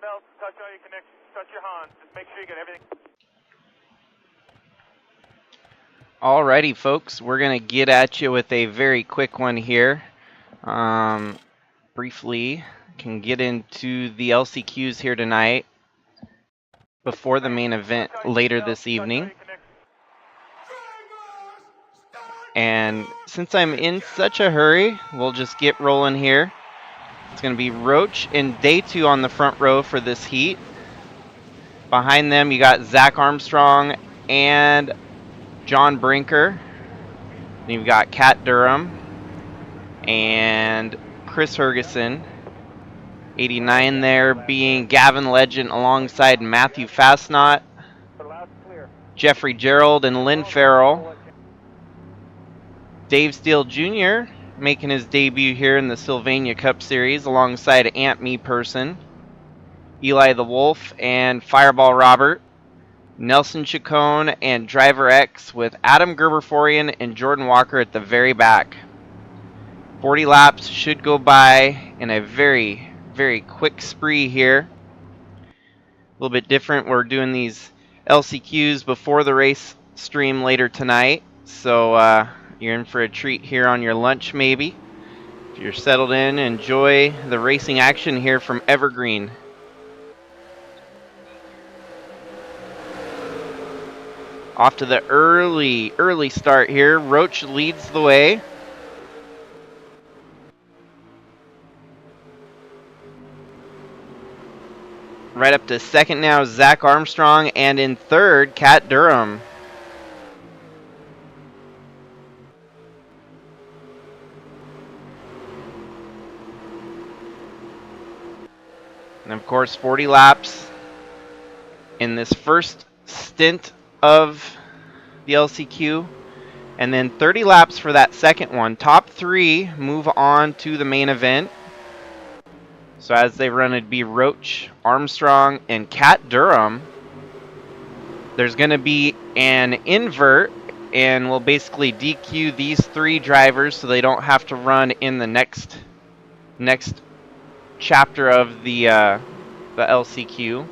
belts, touch all your connections, touch your Hans. Just make sure you get everything. Alrighty, folks, we're going to get at you with a very quick one here. Briefly, can get into the LCQs here tonight before the main event later this evening. And since I'm in such a hurry, we'll just get rolling here. It's going to be Roach and Day 2 on the front row for this heat. Behind them, you got Zach Armstrong and John Brinker. Then you've got Kat Durham and Chris Hergeson. 89 there being Gavin Legend alongside Matthew Fastnot, Jeffrey Gerald and Lynn Farrell. Dave Steele Jr. making his debut here in the Sylvania Cup Series alongside Ant Me Person, Eli the Wolf and Fireball Robert, Nelson Chacon and Driver X with Adam Gerberforian and Jordan Walker at the very back. 40 laps should go by in a very, very quick spree here. A little bit different. We're doing these LCQs before the race stream later tonight, so you're in for a treat here on your lunch maybe. If you're settled in, enjoy the racing action here from Evergreen. Off to the early start here. Roach leads the way. Right up to second now, Zach Armstrong, and in third, Kat Durham. And of course, 40 laps in this first stint of the LCQ, and then 30 laps for that second one. Top three move on to the main event. So as they run, it'd be Roach, Armstrong, and Kat Durham. There's going to be an invert, and we'll basically DQ these three drivers so they don't have to run in the next chapter of the LCQ.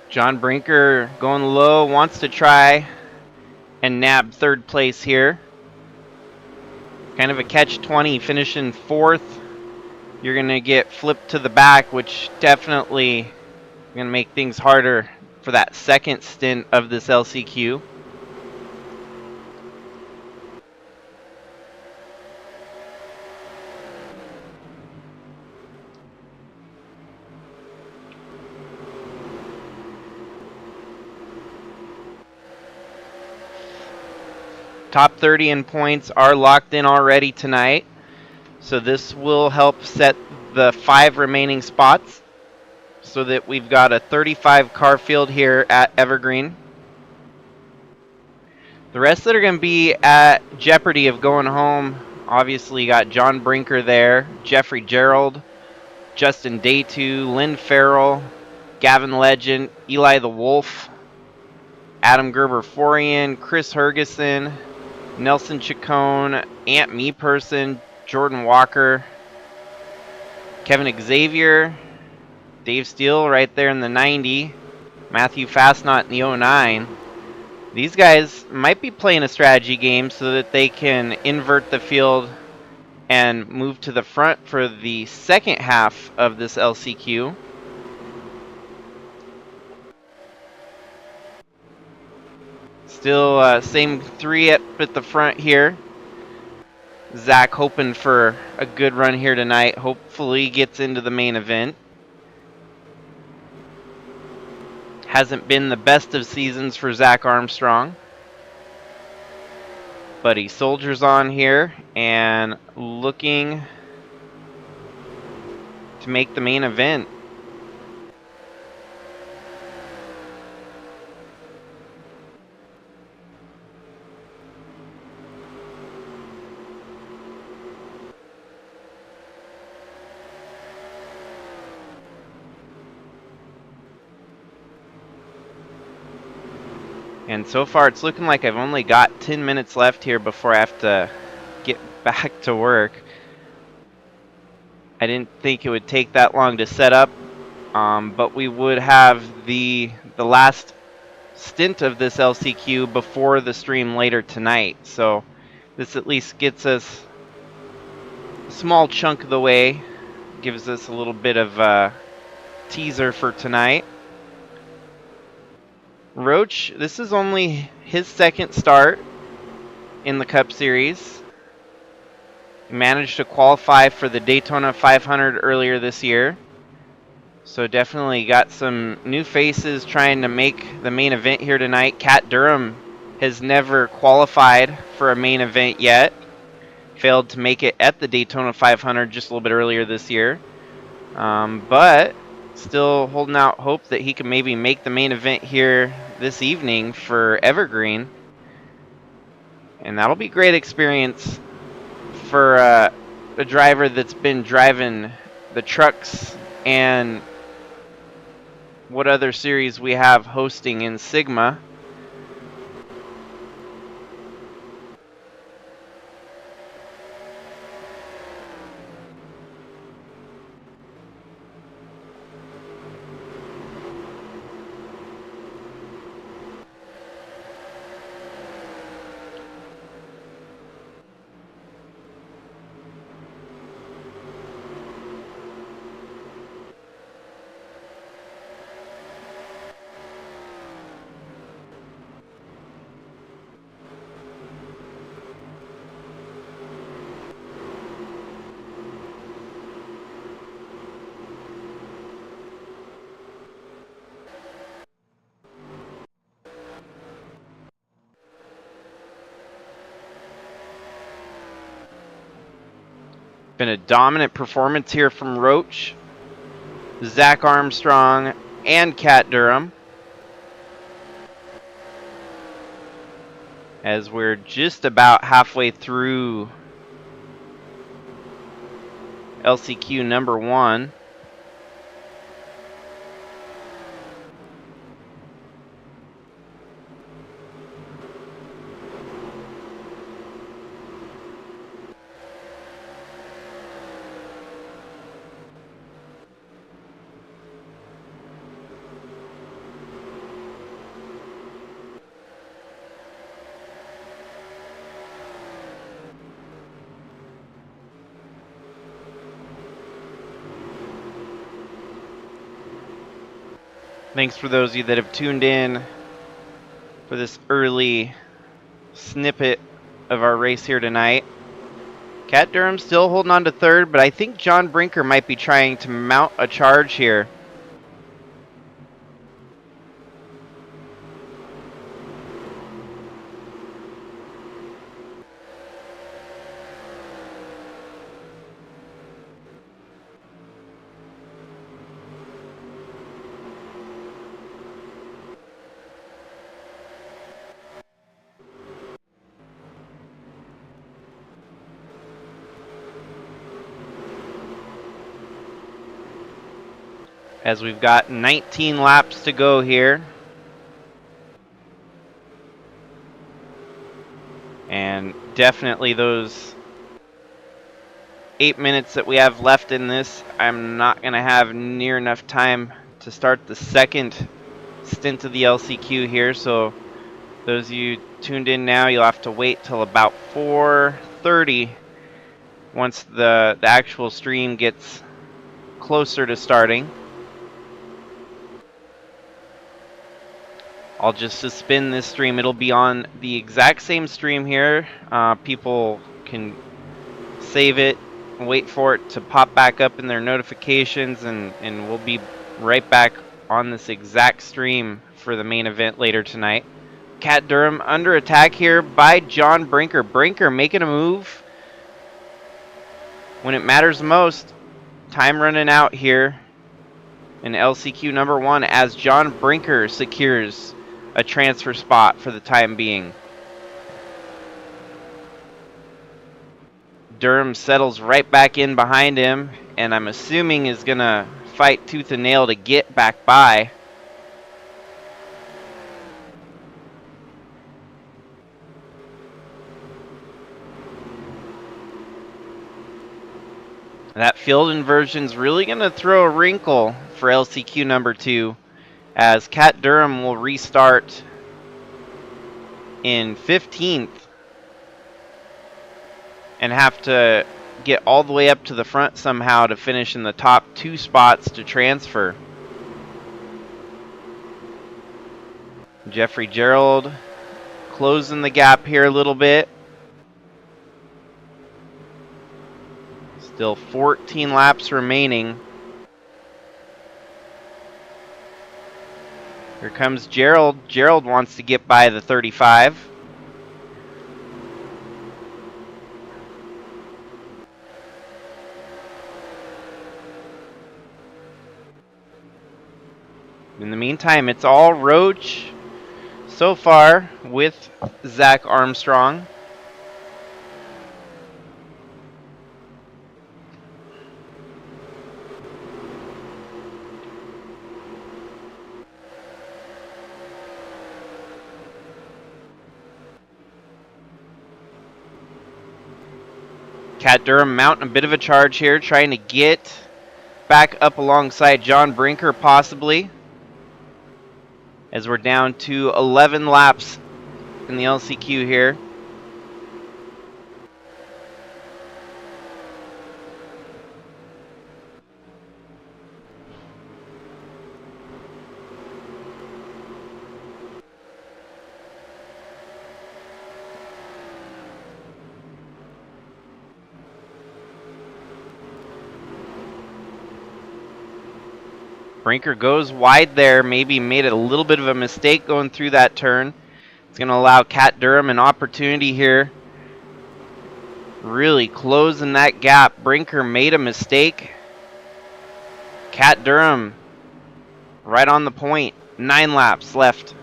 John Brinker going low, wants to try and nab third place here. Kind of a catch-20, finishing fourth. You're going to get flipped to the back, which definitely going to make things harder for that second stint of this LCQ. Top 30 in points are locked in already tonight, so this will help set the 5 remaining spots so that we've got a 35 car field here at Evergreen. The rest that are going to be at jeopardy of going home, obviously you got John Brinker there, Jeffrey Gerald, Justin Day2, Lynn Farrell, Gavin Legend, Eli the Wolf, Adam Gerberforian, Chris Hergeson, Nelson Chacon, Ant Me Person, Jordan Walker, Kevin Xavier, Dave Steele right there in the 90, Matthew Fastnot in the 09. These guys might be playing a strategy game so that they can invert the field and move to the front for the second half of this LCQ. Still same three at the front here. Zach hoping for a good run here tonight. Hopefully gets into the main event. Hasn't been the best of seasons for Zach Armstrong, but he soldiers on here and looking to make the main event. And so far, it's looking like I've only got 10 minutes left here before I have to get back to work. I didn't think it would take that long to set up, but we would have the last stint of this LCQ before the stream later tonight. So this at least gets us a small chunk of the way, gives us a little bit of a teaser for tonight. Roach, this is only his second start in the Cup Series. He managed to qualify for the Daytona 500 earlier this year. So definitely got some new faces trying to make the main event here tonight. Kat Durham has never qualified for a main event yet. Failed to make it at the Daytona 500 just a little bit earlier this year. But still holding out hope that he can maybe make the main event here this evening for Evergreen. And that'll be great experience for a driver that's been driving the trucks and what other series we have hosting in Sigma. Been a dominant performance here from Roach, Zach Armstrong, and Kat Durham. As we're just about halfway through LCQ number 1. Thanks for those of you that have tuned in for this early snippet of our race here tonight. Kat Durham still holding on to third, but I think John Brinker might be trying to mount a charge here. As we've got 19 laps to go here. And definitely those 8 minutes that we have left in this, I'm not going to have near enough time to start the second stint of the LCQ here. So those of you tuned in now, you'll have to wait till about 4:30 once the actual stream gets closer to starting. I'll just suspend this stream. It'll be on the exact same stream here. People can save it, wait for it to pop back up in their notifications, and we'll be right back on this exact stream for the main event later tonight. Kat Durham under attack here by John Brinker. Brinker making a move when it matters most. Time running out here in LCQ number 1 as John Brinker secures a transfer spot for the time being. Durham settles right back in behind him, and I'm assuming is going to fight tooth and nail to get back by. That field inversion's really going to throw a wrinkle for LCQ number 2, as Cat Durham will restart in 15th and have to get all the way up to the front somehow to finish in the top 2 spots to transfer. Jeffrey Gerald closing the gap here a little bit. Still 14 laps remaining. Here comes Gerald. Gerald wants to get by the 35. In the meantime, it's all Roach so far with Zach Armstrong. Cat Durham mounting a bit of a charge here, trying to get back up alongside John Brinker possibly, as we're down to 11 laps in the LCQ here. Brinker goes wide there, maybe made a little bit of a mistake going through that turn. It's going to allow Cat Durham an opportunity here. Really closing that gap. Brinker made a mistake. Cat Durham right on the point. 9 laps left.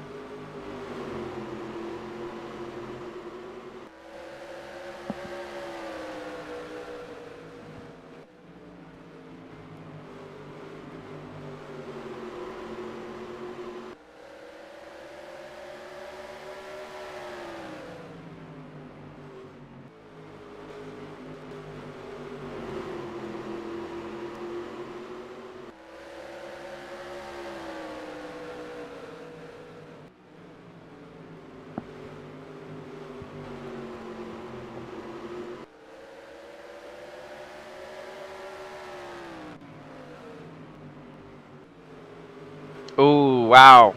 Oh, wow.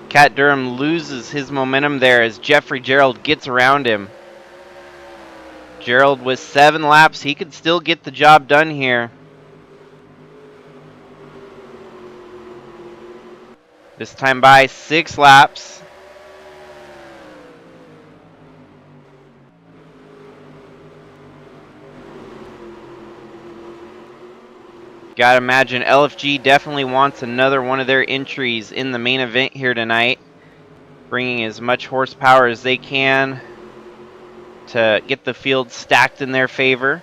Cat Durham loses his momentum there as Jeffrey Gerald gets around him. Gerald with 7 laps, he could still get the job done here. This time by 6 laps. Gotta imagine LFG definitely wants another one of their entries in the main event here tonight, bringing as much horsepower as they can to get the field stacked in their favor.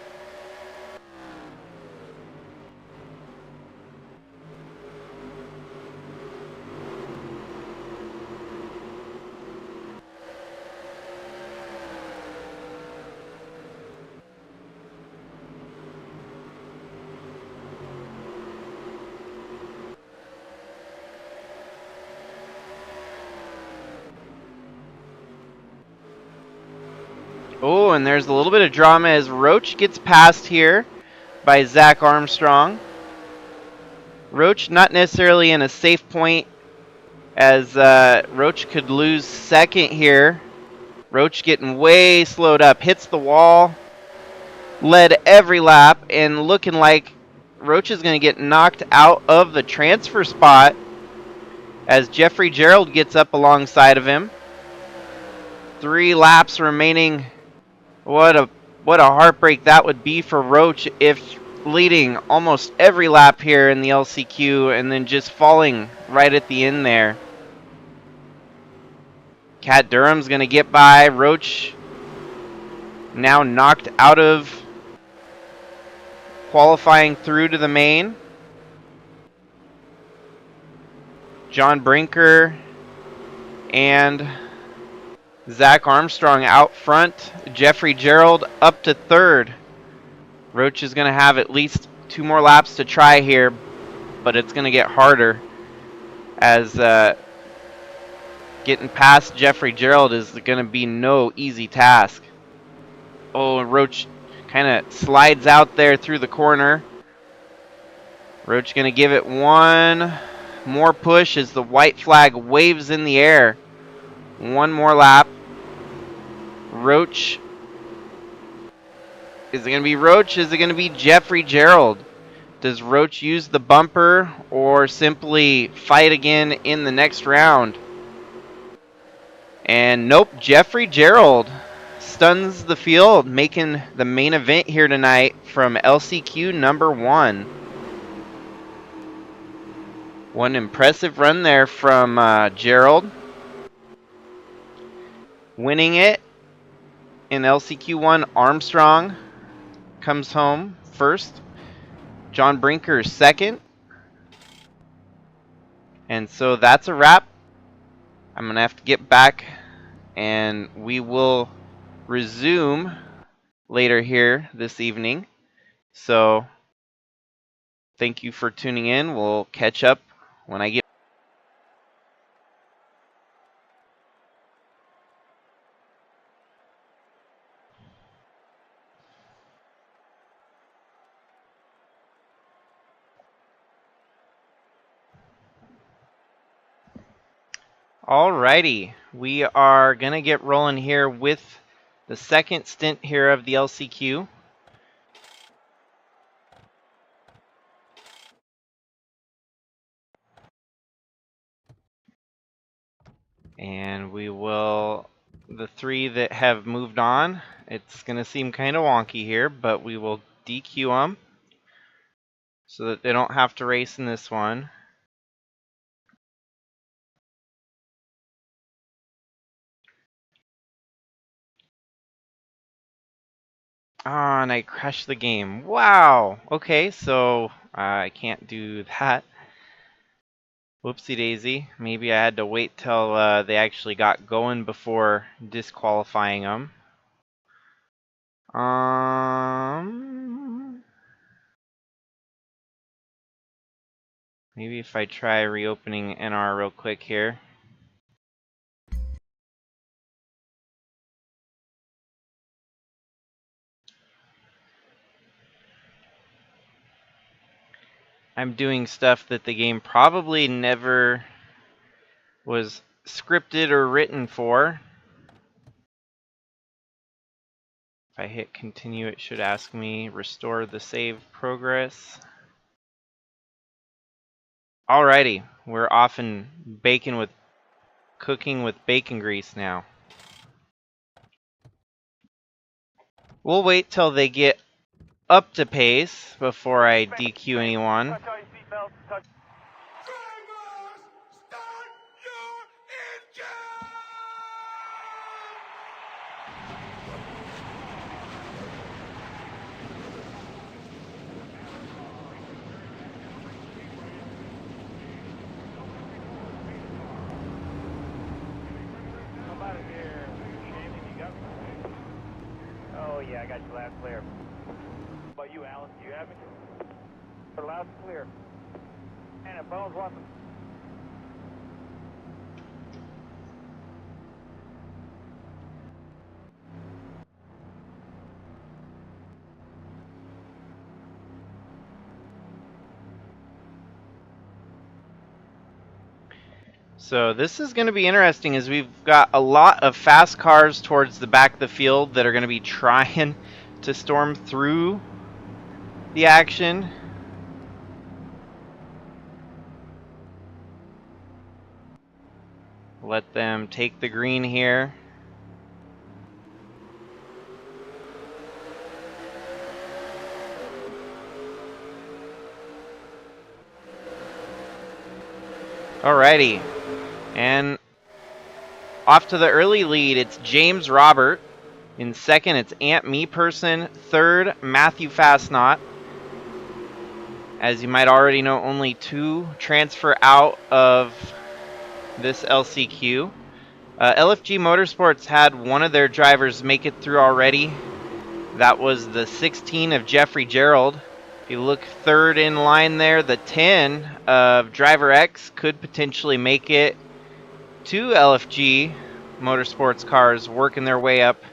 Oh, and there's a little bit of drama as Roach gets passed here by Zach Armstrong. Roach not necessarily in a safe point, as Roach could lose second here. Roach getting way slowed up, hits the wall, led every lap, and looking like Roach is going to get knocked out of the transfer spot as Jeffrey Gerald gets up alongside of him. 3 laps remaining. What a heartbreak that would be for Roach if leading almost every lap here in the LCQ and then just falling right at the end there. Cat Durham's going to get by. Roach now knocked out of qualifying through to the main. John Brinker and Zach Armstrong out front. Jeffrey Gerald up to 3rd. Roach is going to have at least 2 more laps to try here, but it's going to get harder as getting past Jeffrey Gerald is going to be no easy task. Oh, Roach kind of slides out there through the corner. Roach going to give it one more push as the white flag waves in the air. 1 more lap. Roach. Is it going to be Roach? Is it going to be Jeffrey Gerald? Does Roach use the bumper or simply fight again in the next round? And nope, Jeffrey Gerald stuns the field, making the main event here tonight from LCQ number 1. One impressive run there from Gerald. Winning it in LCQ 1, Armstrong comes home first. John Brinker second. And so that's a wrap. I'm going to have to get back and we will resume later here this evening. So thank you for tuning in. We'll catch up when I get Alrighty, we are going to get rolling here with the second stint here of the LCQ. And we will, the 3 that have moved on, it's going to seem kind of wonky here, but we will DQ them so that they don't have to race in this one. Ah, and I crashed the game. Wow. Okay, so I can't do that. Whoopsie daisy. Maybe I had to wait till they actually got going before disqualifying them. Maybe if I try reopening NR real quick here. I'm doing stuff that the game probably never was scripted or written for. If I hit continue, it should ask me restore the save progress. Alrighty, we're off and cooking with bacon grease now. We'll wait till they get up to pace before I DQ anyone. Yeah, I got you loud clear. How about you, Alan? Do you have me? Loud and clear. And if Bones wants them. So this is going to be interesting as we've got a lot of fast cars towards the back of the field that are going to be trying to storm through the action. Let them take the green here. Alrighty. And off to the early lead, it's James Robert. In second, it's Ant Meperson. Third, Matthew Fastnot. As you might already know, only 2 transfer out of this LCQ. LFG Motorsports had one of their drivers make it through already. That was the 16 of Jeffrey Gerald. If you look third in line there, the 10 of Driver X could potentially make it. 2 LFG Motorsports cars working their way up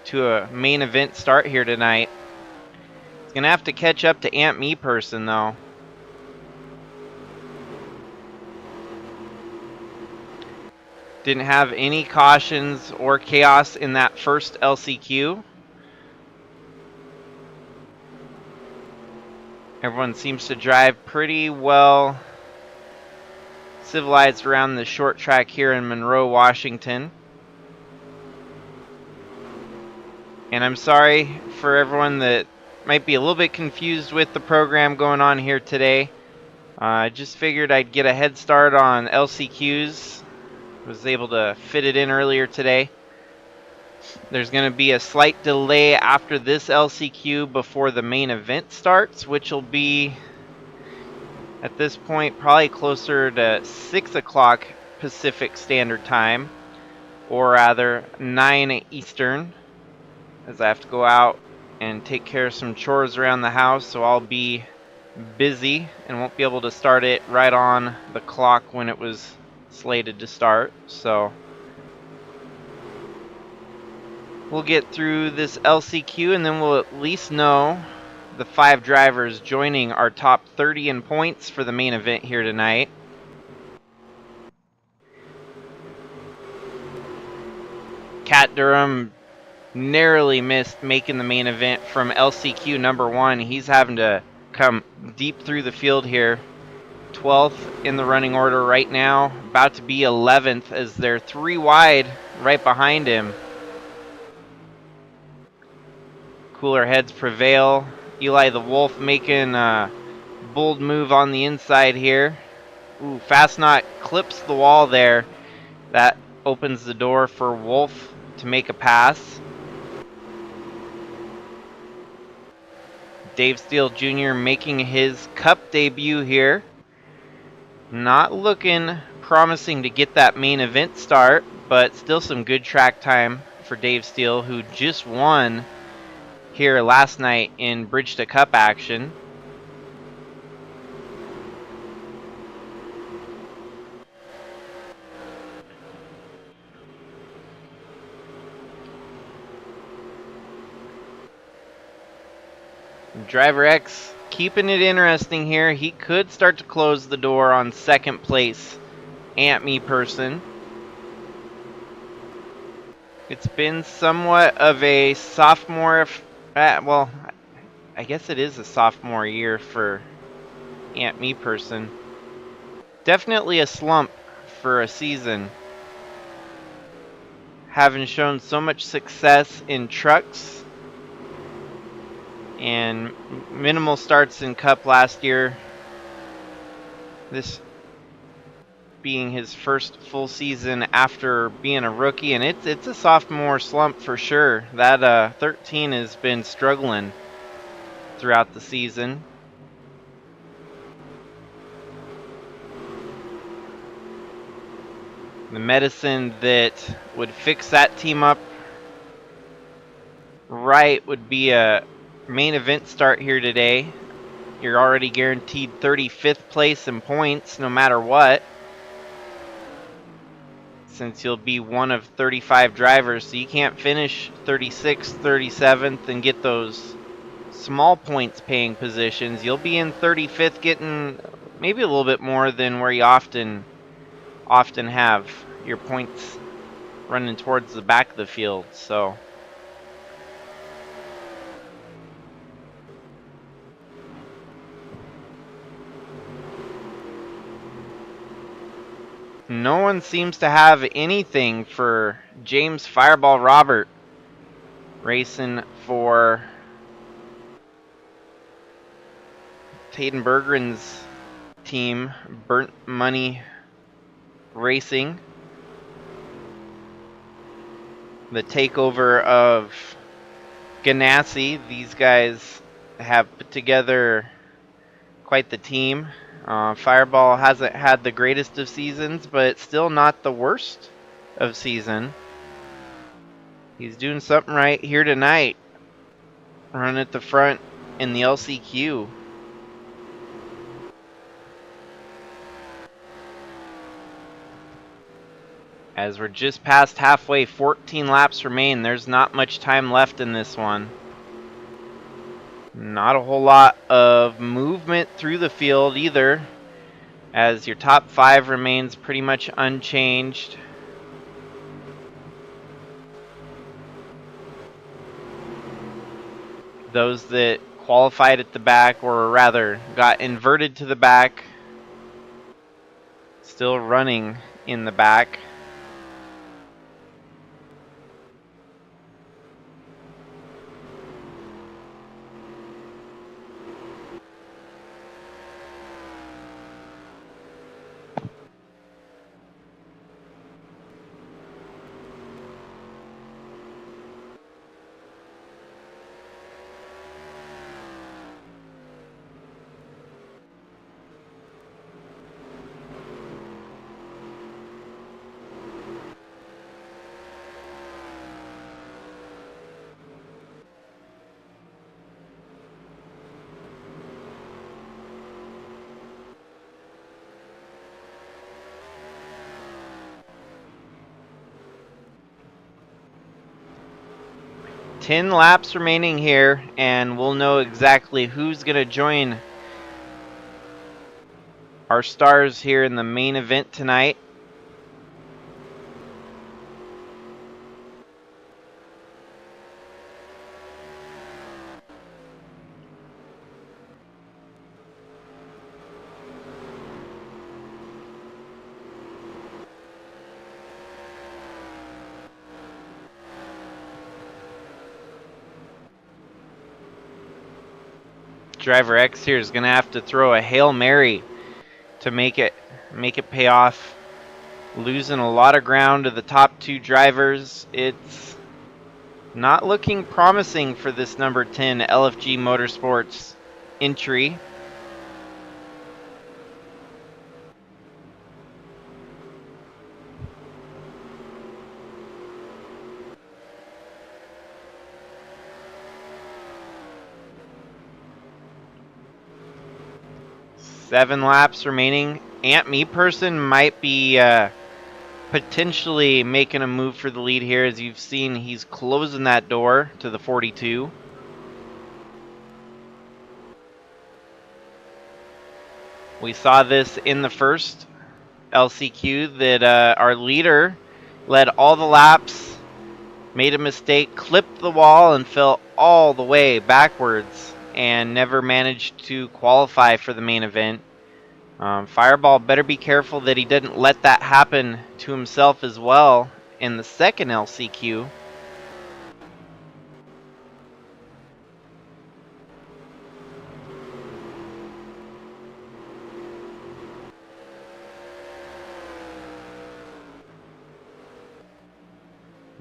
to a main event start here tonight. It's going to have to catch up to Ant Me Person, though. Didn't have any cautions or chaos in that first LCQ. Everyone seems to drive pretty well civilized around the short track here in Monroe, Washington. And I'm sorry for everyone that might be a little bit confused with the program going on here today. I just figured I'd get a head start on LCQs. Was able to fit it in earlier today. There's going to be a slight delay after this LCQ before the main event starts, which will be, at this point, probably closer to 6 o'clock Pacific Standard Time, or rather 9 Eastern, as I have to go out and take care of some chores around the house, so I'll be busy and won't be able to start it right on the clock when it was slated to start. So we'll get through this LCQ and then we'll at least know the 5 drivers joining our top 30 in points for the main event here tonight. Cat Durham narrowly missed making the main event from LCQ number 1. He's having to come deep through the field here. 12th in the running order right now, about to be 11th as they're 3 wide right behind him. Cooler heads prevail. Eli the Wolf making a bold move on the inside here. Ooh, Fast Knot clips the wall there. That opens the door for Wolf to make a pass. Dave Steele Jr. making his Cup debut here. Not looking promising to get that main event start, but still some good track time for Dave Steele, who just won here last night in Bridge to Cup action. Driver X keeping it interesting here. He could start to close the door on second place Ant Me Person. It's been somewhat of a sophomore, well, I guess it is a sophomore year for Ant Me Person. Definitely a slump for a season. Having shown so much success in trucks and minimal starts in Cup last year. This being his first full season after being a rookie, and it's a sophomore slump for sure. That 13 has been struggling throughout the season. The medicine that would fix that team up right would be a main event start here today. You're already guaranteed 35th place in points no matter what, since you'll be one of 35 drivers, so you can't finish 36th, 37th and get those small points paying positions. You'll be in 35th, getting maybe a little bit more than where you often have your points running towards the back of the field. So no one seems to have anything for James Fireball Robert, racing for Taden Berggren's team, Burnt Money Racing. The takeover of Ganassi. These guys have put together quite the team. Fireball hasn't had the greatest of seasons, but still not the worst of season. He's doing something right here tonight. running at the front in the LCQ. As we're just past halfway, 14 laps remain. There's not much time left in this one. Not a whole lot of movement through the field either, as your top 5 remains pretty much unchanged. Those that qualified at the back, or rather got inverted to the back, still running in the back. Ten laps remaining here, and we'll know exactly who's going to join our stars here in the main event tonight. Driver X here is going to have to throw a Hail Mary to make it pay off. Losing a lot of ground to the top 2 drivers. It's not looking promising for this number 10 LFG Motorsports entry. Seven laps remaining. Ant Me Person might be potentially making a move for the lead here. As you've seen, he's closing that door to the 42. We saw this in the first LCQ that our leader led all the laps, made a mistake, clipped the wall, and fell all the way backwards and never managed to qualify for the main event. Fireball better be careful that he didn't let that happen to himself as well in the second LCQ.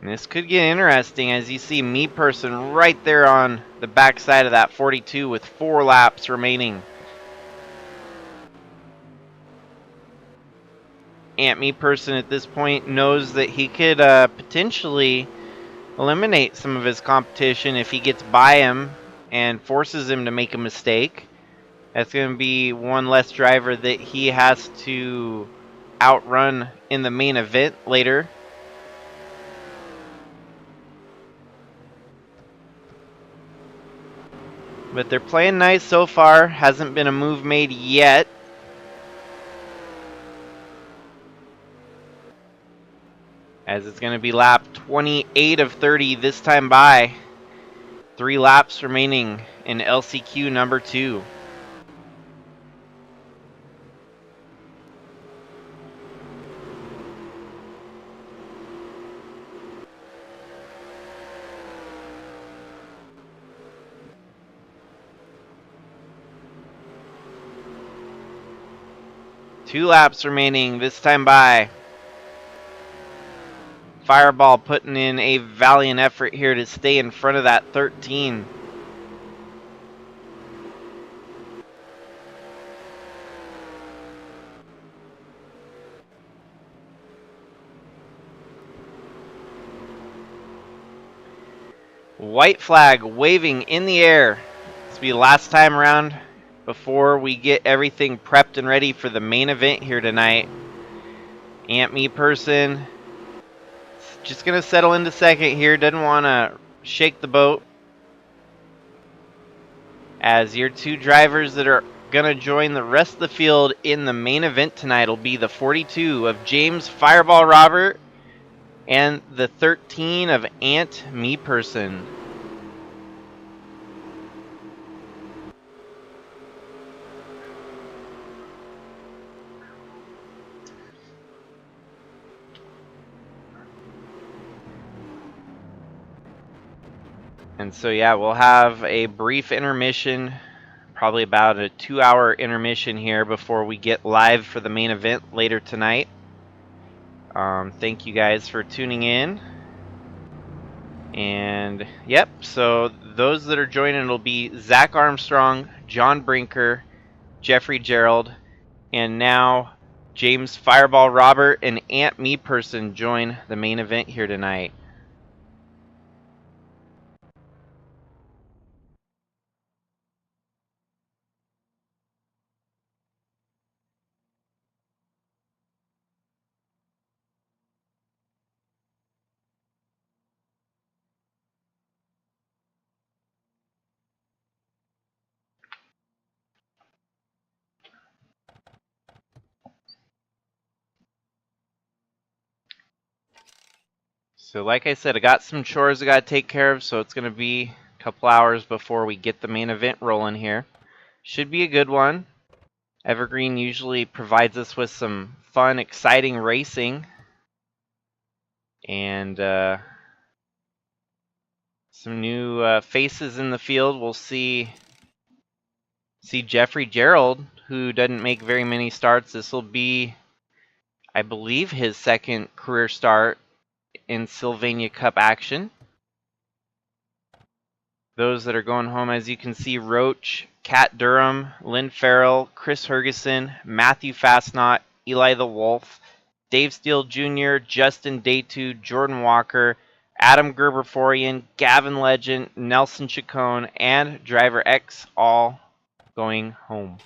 And this could get interesting as you see Me Person right there on the backside of that 42 with 4 laps remaining. Ant Me Person at this point knows that he could potentially eliminate some of his competition if he gets by him and forces him to make a mistake. That's going to be one less driver that he has to outrun in the main event later. But they're playing nice so far. Hasn't been a move made yet. As it's going to be lap 28 of 30 this time by. 3 laps remaining in LCQ number 2. Two laps remaining this time by. Fireball putting in a valiant effort here to stay in front of that 13. White flag waving in the air. This will be the last time around before we get everything prepped and ready for the main event here tonight. Ant Me person just going to settle into second here. Doesn't want to shake the boat. As your two drivers that are going to join the rest of the field in the main event tonight will be the 42 of James Fireball Robert and the 13 of Ant Me person. And so, yeah, we'll have a brief intermission, probably about a 2-hour intermission here before we get live for the main event later tonight. Thank you guys for tuning in. And, yep, so those that are joining will be Zach Armstrong, John Brinker, Jeffrey Gerald, and now James Fireball Robert and Ant Me person join the main event here tonight. So like I said, I got some chores I got to take care of, so it's going to be a couple hours before we get the main event rolling here. Should be a good one. Evergreen usually provides us with some fun, exciting racing. And some new faces in the field. We'll see Jeffrey Gerald, who doesn't make very many starts. This will be, I believe, his second career start in Sylvania Cup action. Those that are going home, as you can see, Roach, Kat Durham, Lynn Farrell, Chris Hergeson, Matthew Fastnot, Eli the Wolf, Dave Steele Jr., Justin Daytu, Jordan Walker, Adam Gerberian, Gavin Legend, Nelson Chacon, and Driver X all going home.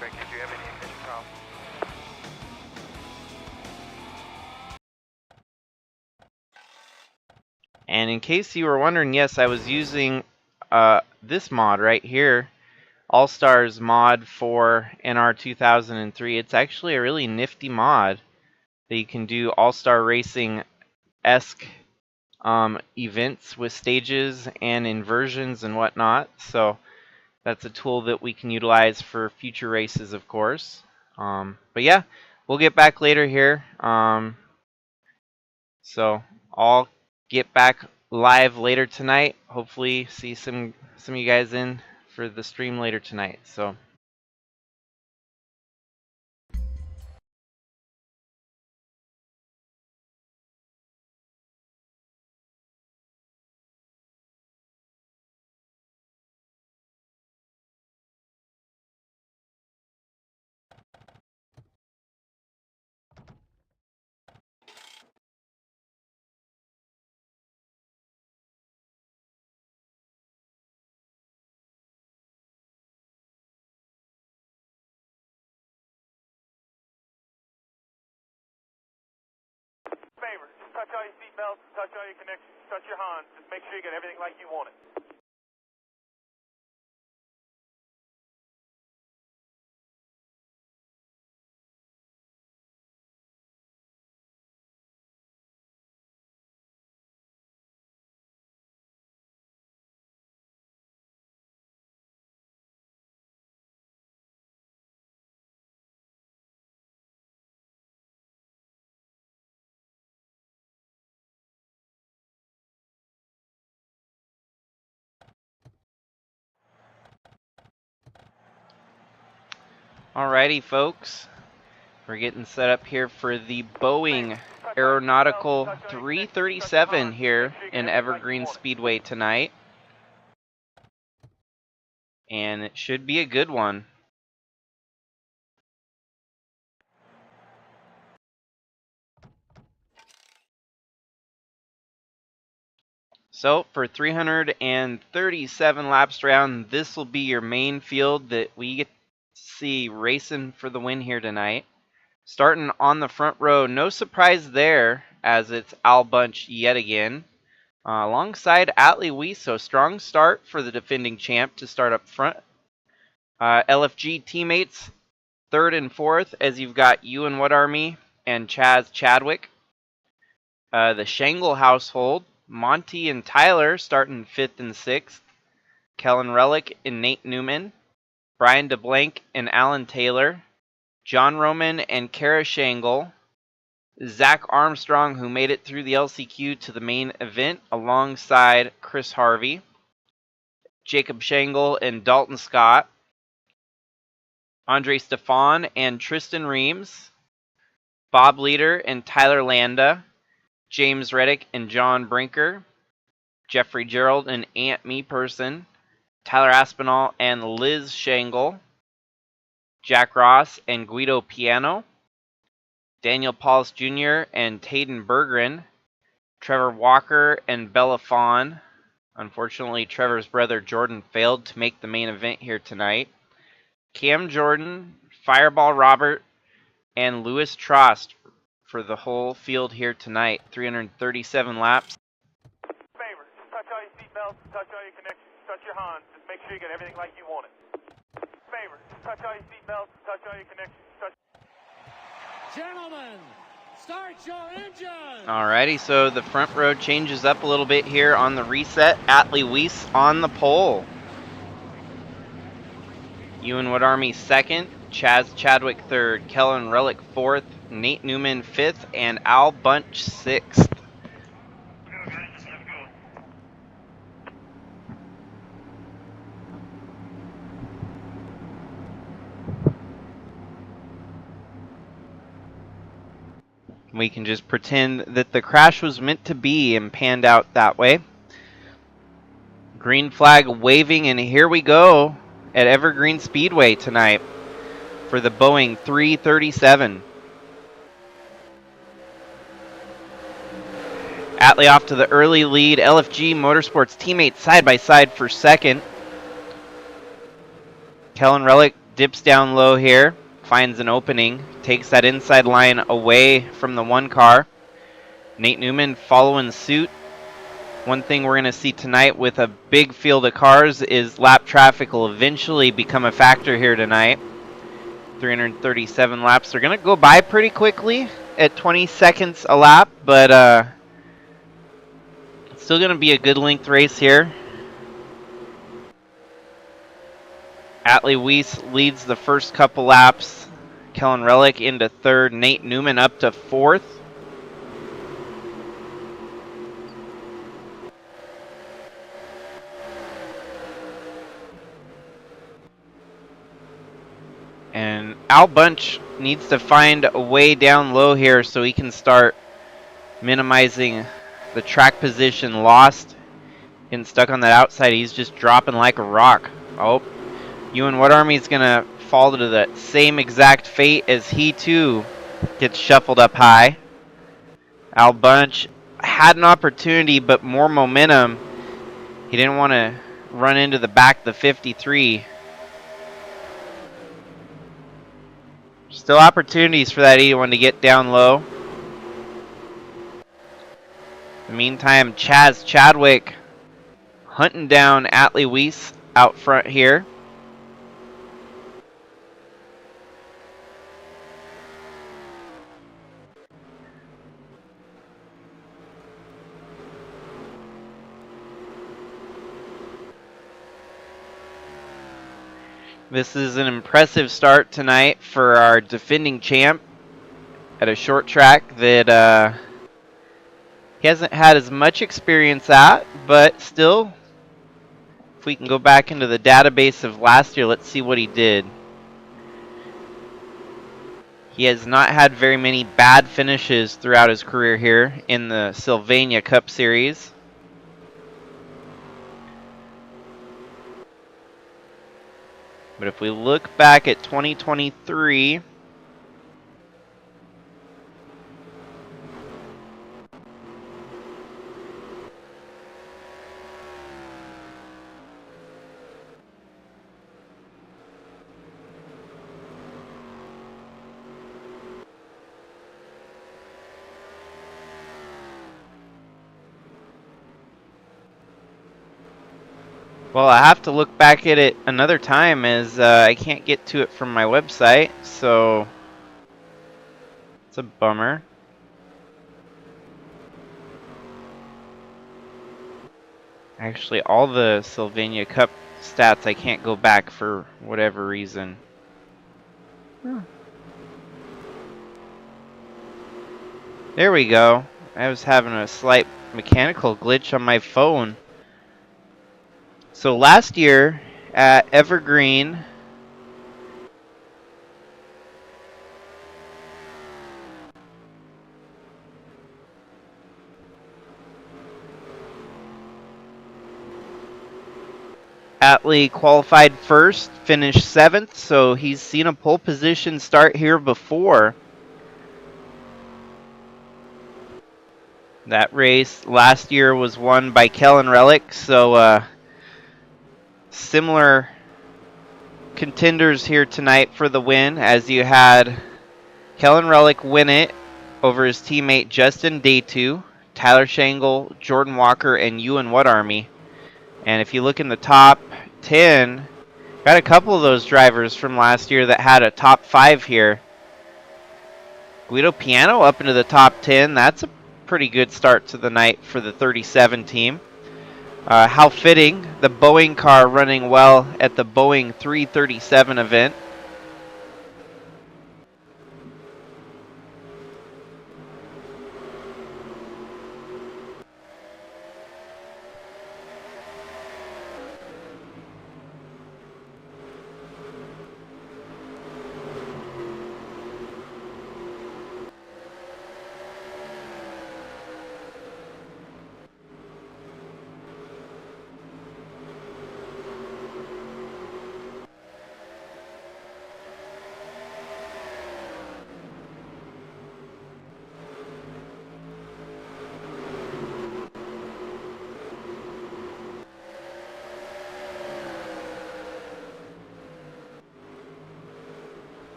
Greg, did you have any ignition problems? And in case you were wondering, yes, I was using this mod right here, All-Stars mod for NR2003. It's actually a really nifty mod that you can do All-Star Racing-esque events with stages and inversions and whatnot. So that's a tool that we can utilize for future races, of course. But yeah, we'll get back later here. So I'll get back live later tonight. Hopefully see some of you guys in for the stream later tonight. So Favor, just touch all your seatbelts, touch all your connections, touch your Hans. Just make sure you get everything like you want it. alrighty, folks. We're getting set up here for the Boeing Aeronautical 337 here in Evergreen Speedway tonight. And it should be a good one. So for 337 laps around, this will be your main field that we get to see racing for the win here tonight. Starting on the front row, no surprise there, as it's Al Bunch yet again. Alongside Atlee Weiss, so strong start for the defending champ to start up front. LFG teammates, third and fourth, as you've got Ewan What Army and Chaz Chadwick. The Shangle household, Monty and Tyler starting fifth and sixth. Kellan Roellich and Nate Newman. Brian DeBlanc and Alan Taylor. John Roman and Kara Shangle. Zach Armstrong, who made it through the LCQ to the main event alongside Chris Harvey. Jacob Shangle and Dalton Scott. Andre Stefan and Tristan Reams. Bob Leader and Tyler Landa. James Reddick and John Brinker. Jeffrey Gerald and Aunt Me Person. Tyler Aspinall and Liz Shangle. Jack Ross and Guido Piano. Daniel Paulus Jr. and Tayden Berggren. Trevor Walker and Bella Fawn. Unfortunately, Trevor's brother Jordan failed to make the main event here tonight. Cam Jordan, Fireball Robert, and Louis Trost for the whole field here tonight. 337 laps. Favor, just touch all your seatbelts, touch all your connections, touch your Hans. Just make sure you get everything like you want it. Favor, just touch all your seatbelts, touch all your connections, touch. Gentlemen, start your engine! Alrighty, so the front row changes up a little bit here on the reset. Atlee Weiss on the pole. Ewan What Army second, Chaz Chadwick third, Kellan Roellich fourth, Nate Newman fifth, and Al Bunch sixth. We can just pretend that the crash was meant to be and panned out that way. Green flag waving, and here we go at Evergreen Speedway tonight for the Boeing 337. Atlee off to the early lead. LFG Motorsports teammates side by side for second. Kellan Roellich dips down low here, finds an opening, takes that inside line away from the one car. Nate Newman following suit. One thing we're going to see tonight with a big field of cars is lap traffic will eventually become a factor here tonight. 337 laps. They're going to go by pretty quickly at 20 seconds a lap, but it's still going to be a good length race here. Atlee Weiss leads the first couple laps. Kellan Roellich into third. Nate Newman up to fourth. And Al Bunch needs to find a way down low here so he can start minimizing the track position lost. Getting stuck on that outside, he's just dropping like a rock. Oh, Ewan What Army is going to fall to the same exact fate as he too gets shuffled up high. Al Bunch had an opportunity, but more momentum. He didn't want to run into the back of the 53. Still opportunities for that 81 to get down low. In the meantime, Chaz Chadwick hunting down Atlee Weiss out front here. This is an impressive start tonight for our defending champ at a short track that he hasn't had as much experience at, but still, if we can go back into the database of last year, let's see what he did. He has not had very many bad finishes throughout his career here in the Sylvania Cup Series. But if we look back at 2023, Well, I have to look back at it another time as I can't get to it from my website, so it's a bummer. Actually, all the Sylvania Cup stats, I can't go back for whatever reason. There we go. I was having a slight mechanical glitch on my phone. So last year at Evergreen, Atlee qualified first, finished 7th, so he's seen a pole position start here before. That race last year was won by Kellan Roellich, so similar contenders here tonight for the win, as you had Kellan Roellich win it over his teammate Justin Day2, Tyler Shangle, Jordan Walker, and Ewan Army. And if you look in the top 10, got a couple of those drivers from last year that had a top 5 here. Guido Piano up into the top 10. That's a pretty good start to the night for the 37 team. How fitting, the Boeing car running well at the Boeing 337 event.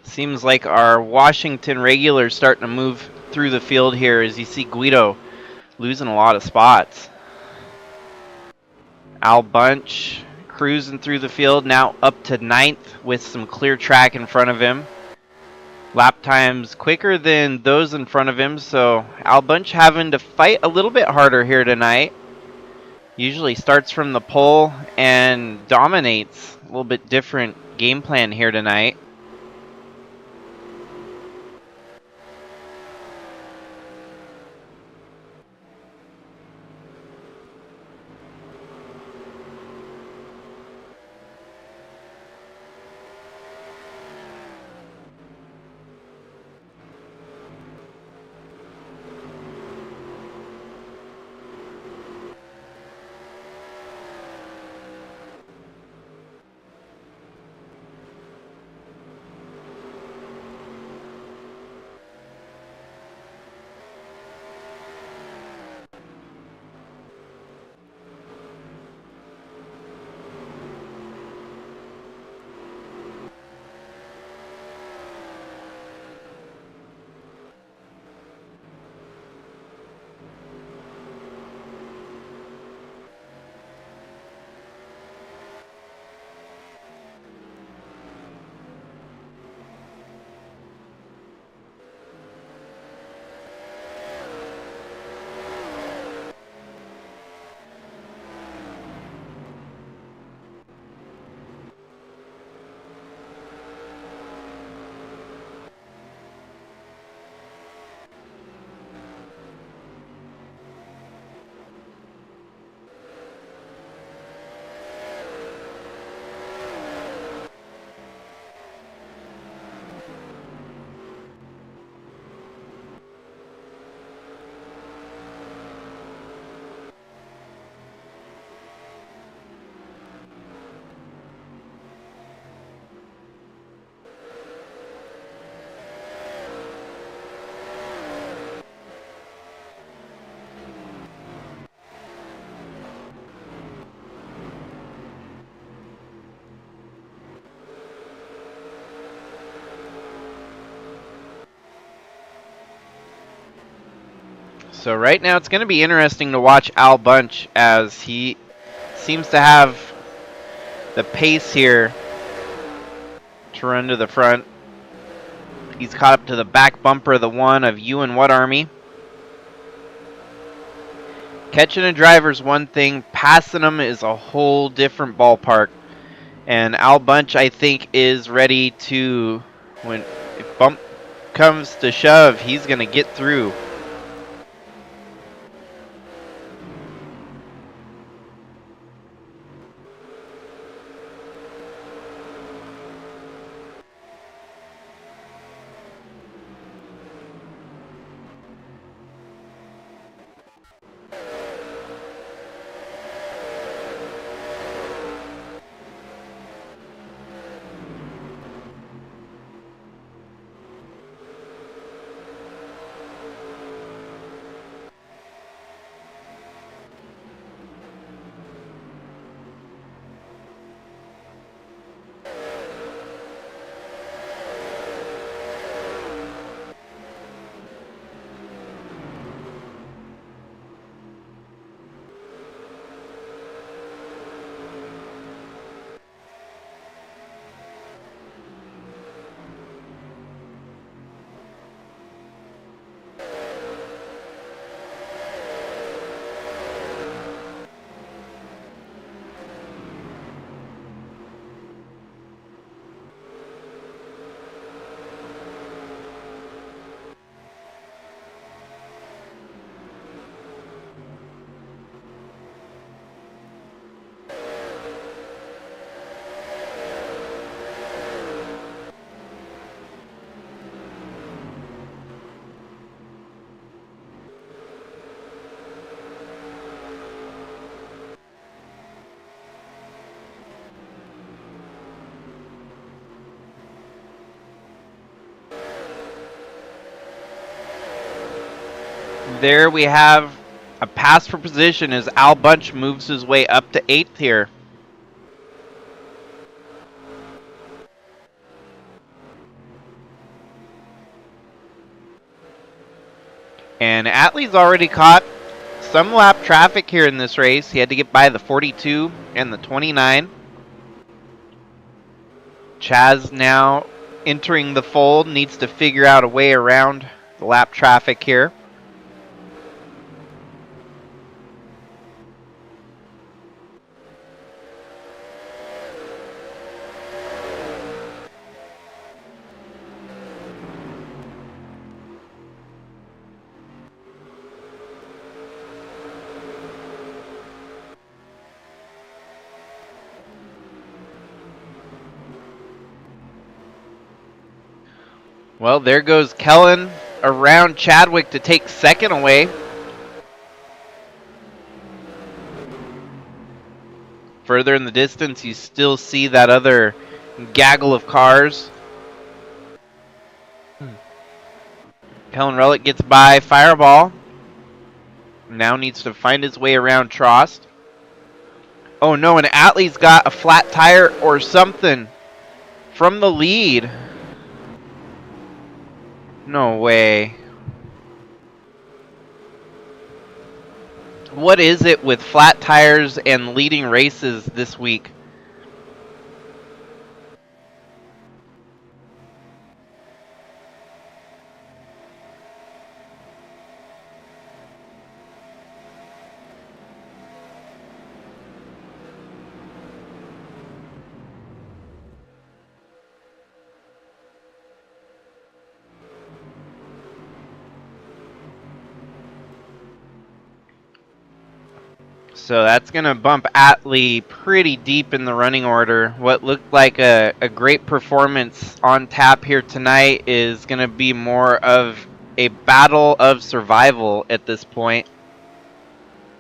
Seems like our Washington regulars starting to move through the field here as you see Guido losing a lot of spots. Al Bunch cruising through the field, now up to 9th with some clear track in front of him. Lap times quicker than those in front of him, so Al Bunch having to fight a little bit harder here tonight. Usually starts from the pole and dominates. A little bit different game plan here tonight. So right now it's going to be interesting to watch Al Bunch as he seems to have the pace here to run to the front. He's caught up to the back bumper of the one of You and What Army. Catching a driver's one thing, passing them is a whole different ballpark. And Al Bunch, I think, is ready to, if bump comes to shove, he's going to get through. There we have a pass for position as Al Bunch moves his way up to 8th here. And Atlee's already caught some lap traffic here in this race. He had to get by the 42 and the 29. Chaz now entering the fold, needs to figure out a way around the lap traffic here. Well, there goes Kellan around Chadwick to take second away. Further in the distance, you still see that other gaggle of cars. Kellan Roellich gets by Fireball. Now needs to find his way around Trost. Oh no, and Atlee's got a flat tire or something from the lead. No way. What is it with flat tires and leading races this week? So that's going to bump Atlee pretty deep in the running order. What looked like a great performance on tap here tonight is going to be more of a battle of survival at this point.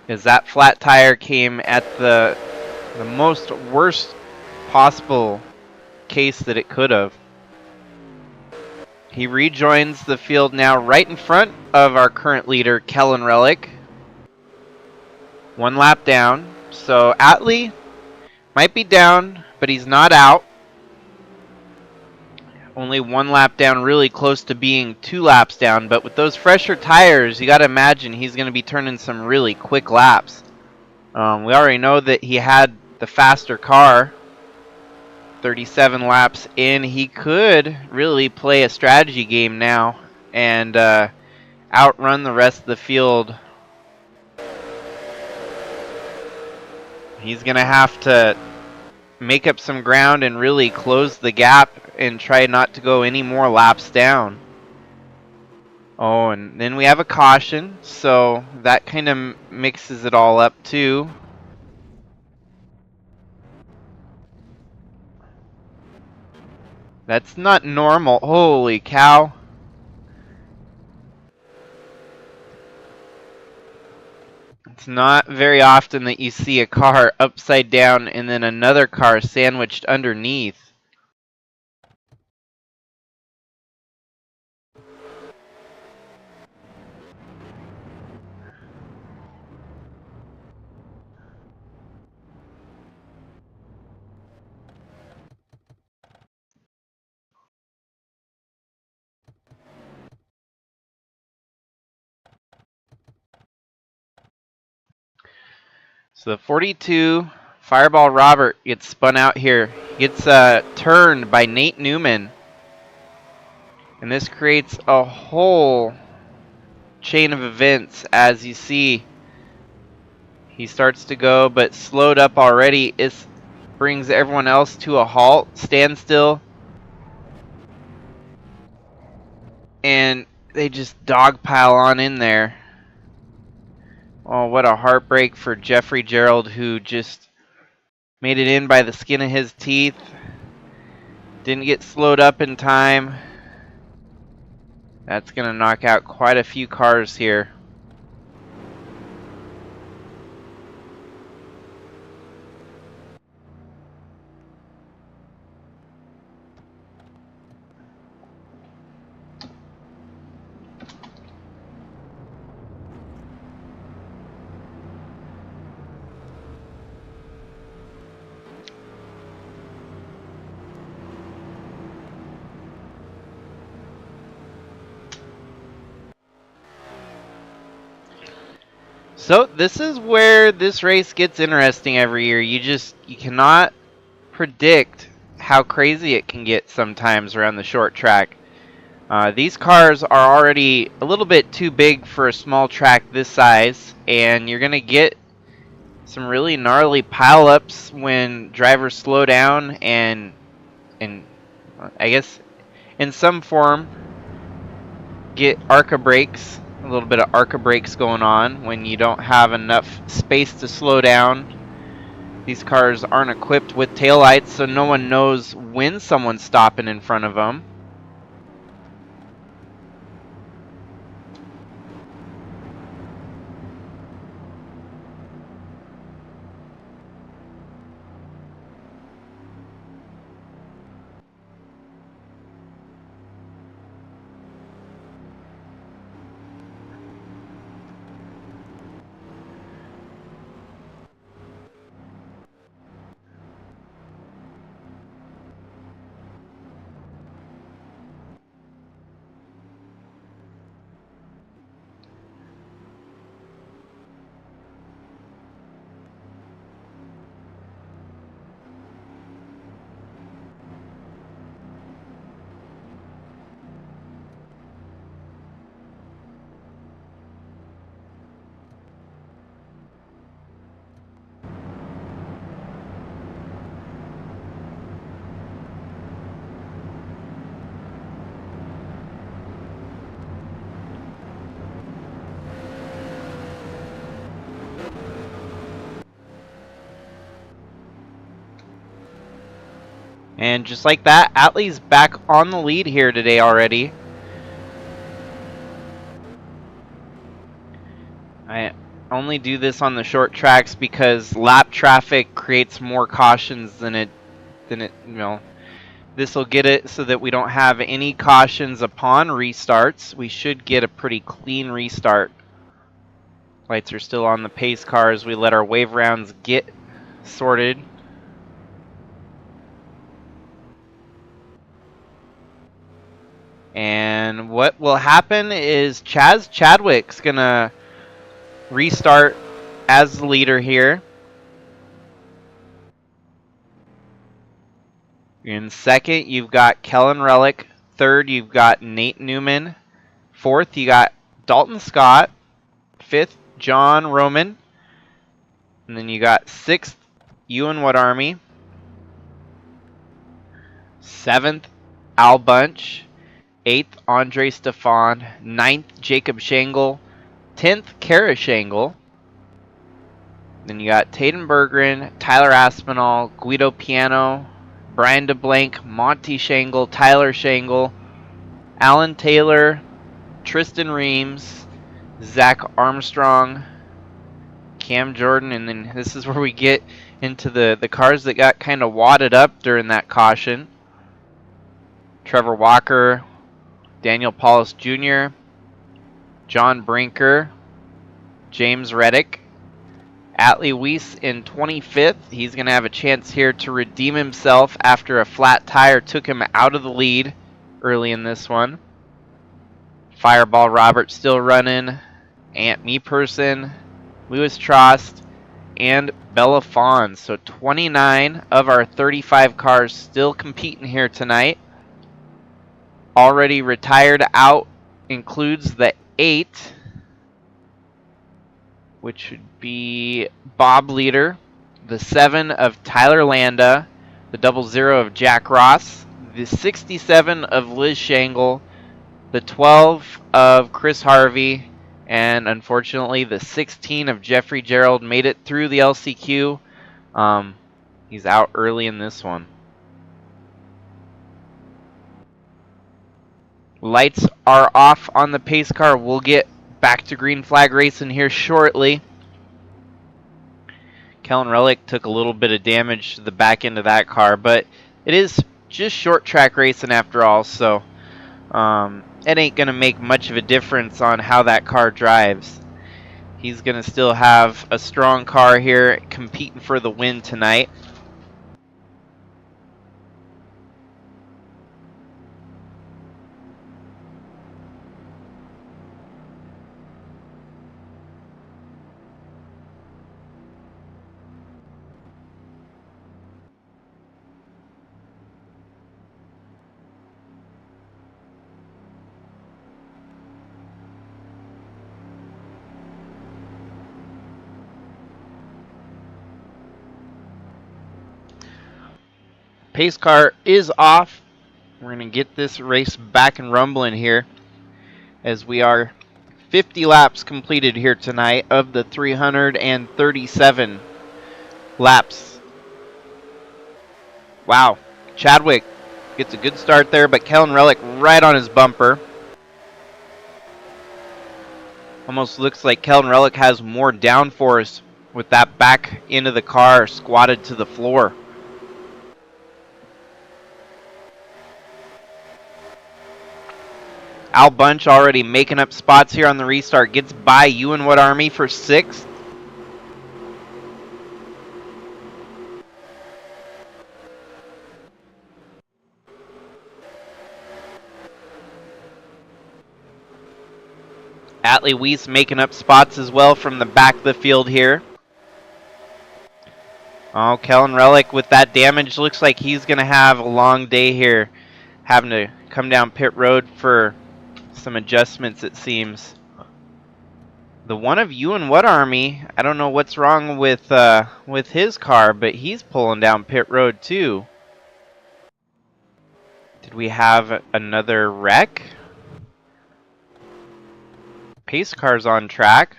Because that flat tire came at the most worst possible case that it could have. He rejoins the field now right in front of our current leader, Kellan Roellich. One lap down. So Atlee might be down, but he's not out. Only 1 lap down, really close to being 2 laps down, but with those fresher tires, you got to imagine he's going to be turning some really quick laps. We already know that he had the faster car. 37 laps in, he could really play a strategy game now and outrun the rest of the field. He's going to have to make up some ground and really close the gap and try not to go any more laps down. Oh, and then we have a caution, so that kind of mixes it all up too. That's not normal. Holy cow. It's not very often that you see a car upside down and then another car sandwiched underneath. So the 42 Fireball Robert gets spun out here. He gets turned by Nate Newman. And this creates a whole chain of events. As you see, he starts to go, but slowed up already. It brings everyone else to a halt, standstill. And they just dogpile on in there. Oh, what a heartbreak for Jeffrey Gerald, who just made it in by the skin of his teeth. Didn't get slowed up in time. That's going to knock out quite a few cars here. So this is where this race gets interesting every year. You cannot predict how crazy it can get sometimes around the short track. These cars are already a little bit too big for a small track this size, and you're going to get some really gnarly pileups when drivers slow down and I guess in some form get ARCA brakes. A little bit of ARCA brakes going on when you don't have enough space to slow down. These cars aren't equipped with taillights, so no one knows when someone's stopping in front of them. And just like that, Atlee's back on the lead here today already. I only do this on the short tracks because lap traffic creates more cautions than it this will get it so that we don't have any cautions upon restarts. We should get a pretty clean restart. Lights are still on the pace cars. We let our wave rounds get sorted. And what will happen is Chaz Chadwick's going to restart as the leader here. In second, you've got Kellan Roellich. Third, you've got Nate Newman. Fourth, you got Dalton Scott. Fifth, John Roman. And then you got sixth, Ewan Army. Seventh, Al Bunch. Eighth, Andre Stefan. Ninth, Jacob Shangle. 10th, Kara Shangle. Then you got Tatum Berggren, Tyler Aspinall, Guido Piano, Brian DeBlanc, Monty Shangle, Tyler Shangle, Alan Taylor, Tristan Reams, Zach Armstrong, Cam Jordan, and then this is where we get into the cars that got kind of wadded up during that caution. Trevor Walker, Daniel Paulus Jr., John Brinker, James Reddick, Atlee Weiss in 25th. He's going to have a chance here to redeem himself after a flat tire took him out of the lead early in this one. Fireball Robert still running. Ant Meeperson, Louis Trost, and Bella Fons. So 29 of our 35 cars still competing here tonight. Already retired out includes the 8, which would be Bob Leader, the 7 of Tyler Landa, the 00 of Jack Ross, the 67 of Liz Shangle, the 12 of Chris Harvey, and unfortunately the 16 of Jeffrey Gerald made it through the LCQ. He's out early in this one. Lights are off on the pace car. We'll get back to green flag racing here shortly. Kellan Roellich took a little bit of damage to the back end of that car, but it is just short track racing after all, so it ain't going to make much of a difference on how that car drives. He's going to still have a strong car here competing for the win tonight. Pace car is off. We're going to get this race back and rumbling here as we are 50 laps completed here tonight of the 337 laps. Wow, Chadwick gets a good start there, but Kellan Roellich right on his bumper. Almost looks like Kellan Roellich has more downforce with that back end of the car squatted to the floor. Al Bunch already making up spots here on the restart. Gets by Ewan Army for 6th. Atlee Weiss making up spots as well from the back of the field here. Oh, Kellan Roellich with that damage looks like he's going to have a long day here, having to come down pit road for some adjustments, it seems. The one of Ewan Army, I don't know what's wrong with his car, but he's pulling down pit road too. Did we have another wreck? Pace car's on track.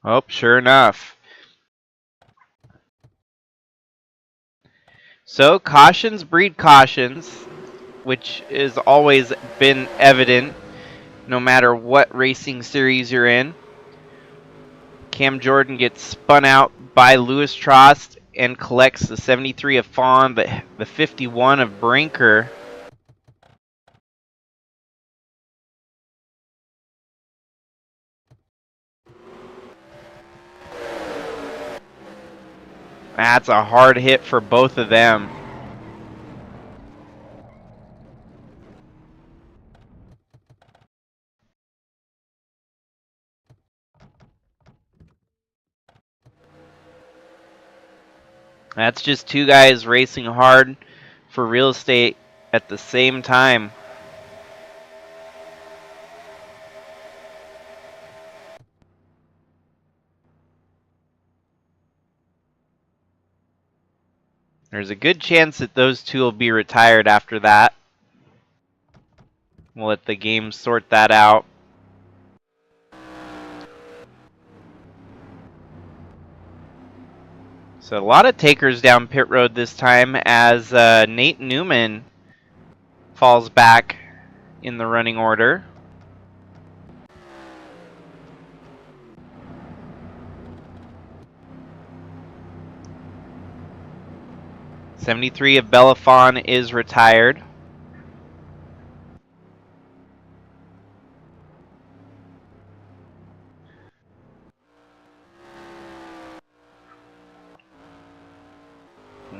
Oh, sure enough. So, cautions breed cautions, which has always been evident no matter what racing series you're in. Cam Jordan gets spun out by Louis Trost and collects the 73 of Fawn, but the 51 of Brinker. That's a hard hit for both of them. That's just two guys racing hard for real estate at the same time. There's a good chance that those two will be retired after that. We'll let the game sort that out. So a lot of takers down pit road this time as Nate Newman falls back in the running order. '73 of Belafon is retired.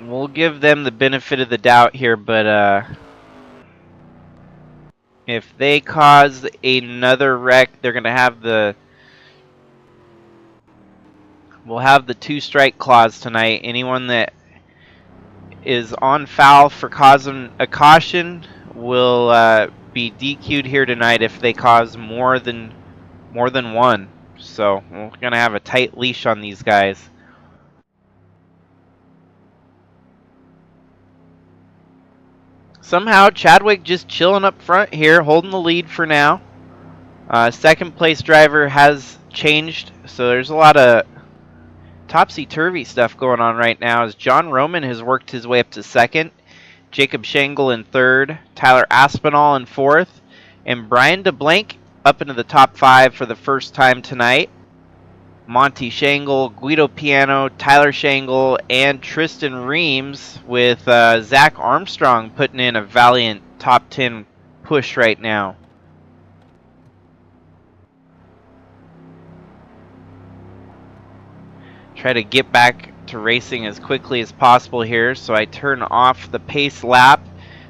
We'll give them the benefit of the doubt here, but if they cause another wreck, they're going to have we'll have the 2-strike clause tonight. Anyone that is on foul for causing a caution will be DQ'd here tonight if they cause more than one. So we're going to have a tight leash on these guys. Somehow Chadwick just chilling up front here, holding the lead for now. Second place driver has changed, so there's a lot of topsy-turvy stuff going on right now as John Roman has worked his way up to second, Jacob Shangle in third, Tyler Aspinall in fourth, and Brian DeBlank up into the top 5 for the first time tonight. Monty Shangle, Guido Piano, Tyler Shangle, and Tristan Reams with Zach Armstrong putting in a valiant top 10 push right now. Try to get back to racing as quickly as possible here, so I turn off the pace lap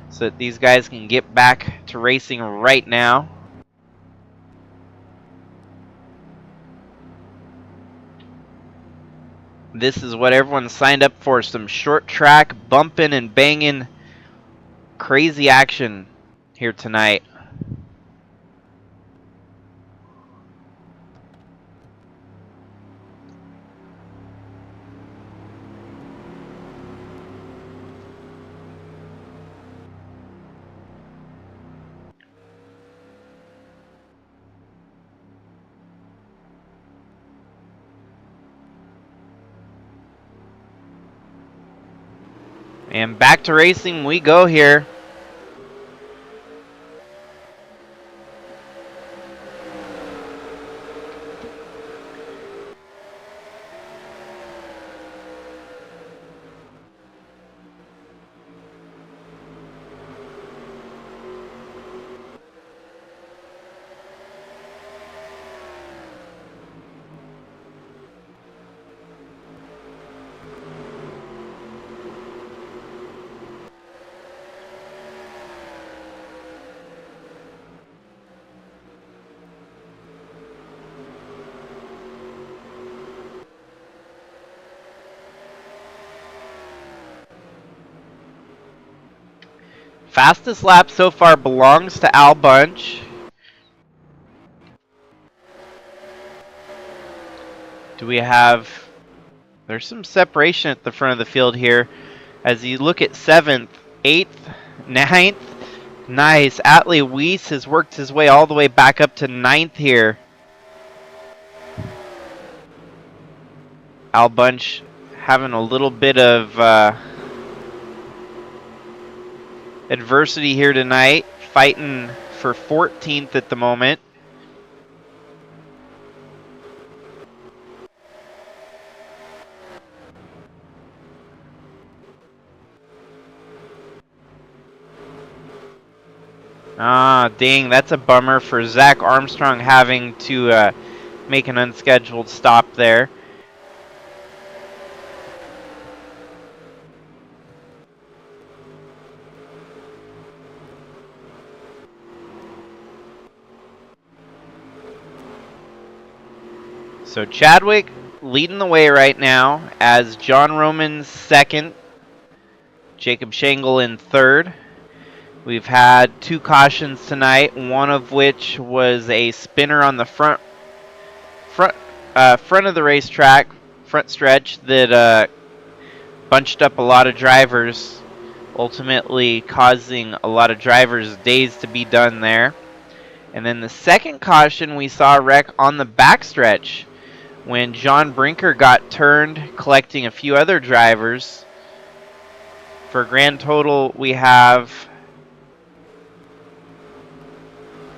so that these guys can get back to racing right now. This is what everyone signed up for, some short track, bumping and banging, crazy action here tonight. And back to racing we go here. Fastest lap so far belongs to Al Bunch. Do we have... There's some separation at the front of the field here. As you look at 7th, 8th, 9th. Nice. Atlee Weiss has worked his way all the way back up to 9th here. Al Bunch having a little bit of... adversity here tonight, fighting for 14th at the moment. Ah, dang, that's a bummer for Zach Armstrong having to make an unscheduled stop there. So Chadwick leading the way right now as John Roman's second, Jacob Shangle in third. We've had 2 cautions tonight, one of which was a spinner on the front of the racetrack, front stretch, that bunched up a lot of drivers, ultimately causing a lot of drivers' days to be done there. And then the second caution, we saw a wreck on the backstretch when John Brinker got turned, collecting a few other drivers. For a grand total, we have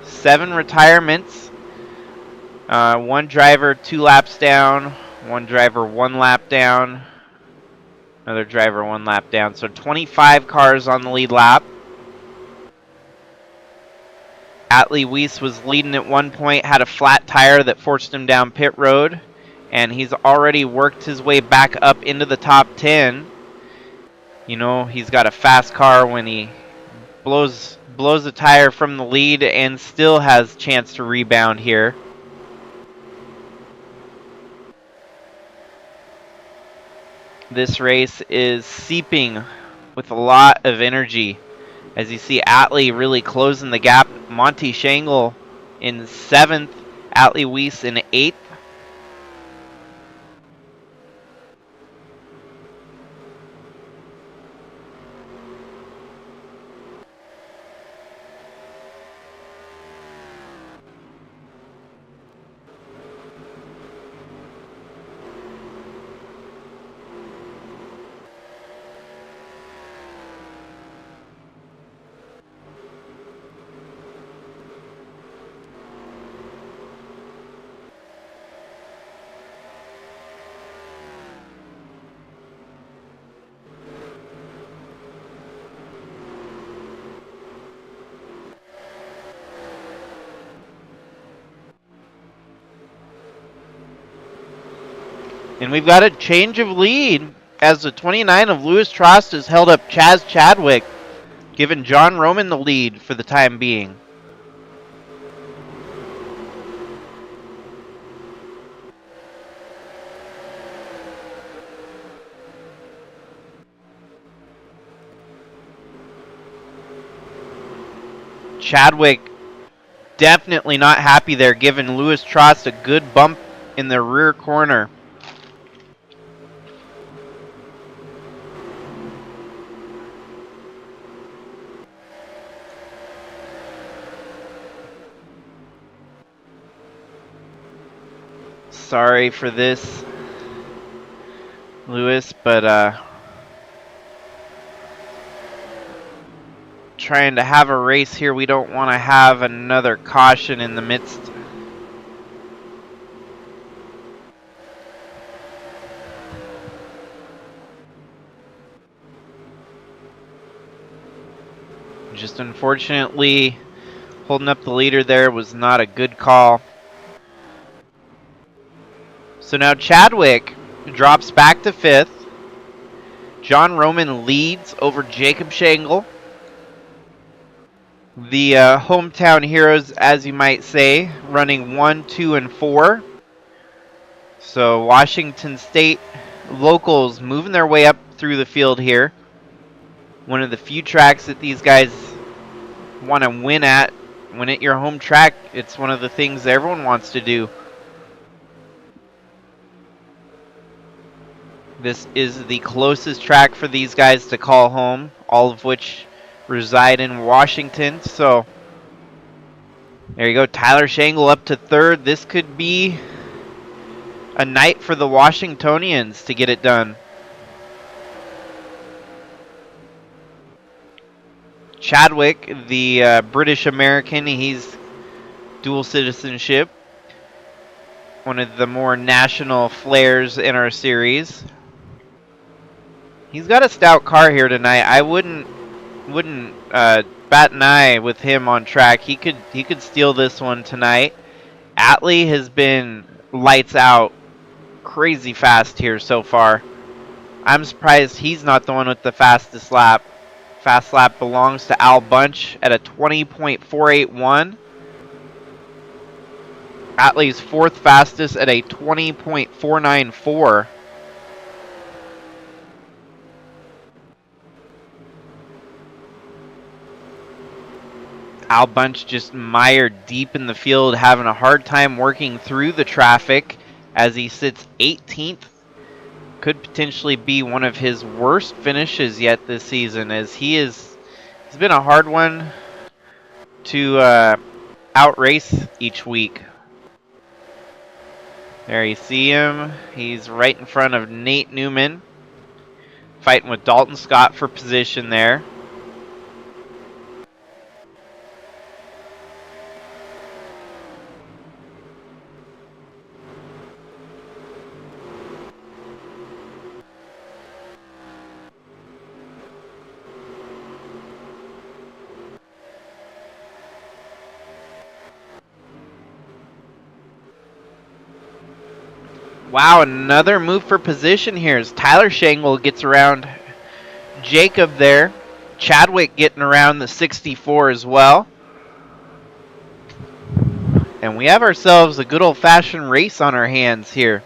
7 retirements. 1 driver 2 laps down, 1 driver 1 lap down, another driver 1 lap down. So 25 cars on the lead lap. Atlee Weiss was leading at one point, had a flat tire that forced him down pit road, and he's already worked his way back up into the top 10. You know, he's got a fast car when he blows a tire from the lead and still has a chance to rebound here. This race is seeping with a lot of energy. As you see, Atlee really closing the gap. Monty Shangle in 7th, Atlee Weiss in 8th. And we've got a change of lead as the 29 of Louis Trost has held up Chaz Chadwick, giving John Roman the lead for the time being. Chadwick definitely not happy there, giving Louis Trost a good bump in the rear corner. Sorry for this, Louis, but trying to have a race here, we don't want to have another caution in the midst. Just unfortunately, holding up the leader there was not a good call. So now Chadwick drops back to 5th. John Roman leads over Jacob Shangle. The hometown heroes, as you might say, running 1, 2, and 4. So Washington State locals moving their way up through the field here. One of the few tracks that these guys want to win at. When at your home track, it's one of the things everyone wants to do. This is the closest track for these guys to call home, all of which reside in Washington. So there you go, Tyler Shangle up to 3rd. This could be a night for the Washingtonians to get it done. Chadwick, the British American, he's dual citizenship. One of the more national flares in our series. He's got a stout car here tonight. I wouldn't bat an eye with him on track. He could steal this one tonight. Atlee has been lights out, crazy fast here so far. I'm surprised he's not the one with the fastest lap. Fast lap belongs to Al Bunch at a 20.481. Atlee's fourth fastest at a 20.494. Al Bunch just mired deep in the field, having a hard time working through the traffic as he sits 18th. Could potentially be one of his worst finishes yet this season, as he's been a hard one to outrace each week. There you see him. He's right in front of Nate Newman, fighting with Dalton Scott for position there. Wow, another move for position here as Tyler Shangle gets around Jacob there. Chadwick getting around the 64 as well. And we have ourselves a good old-fashioned race on our hands here.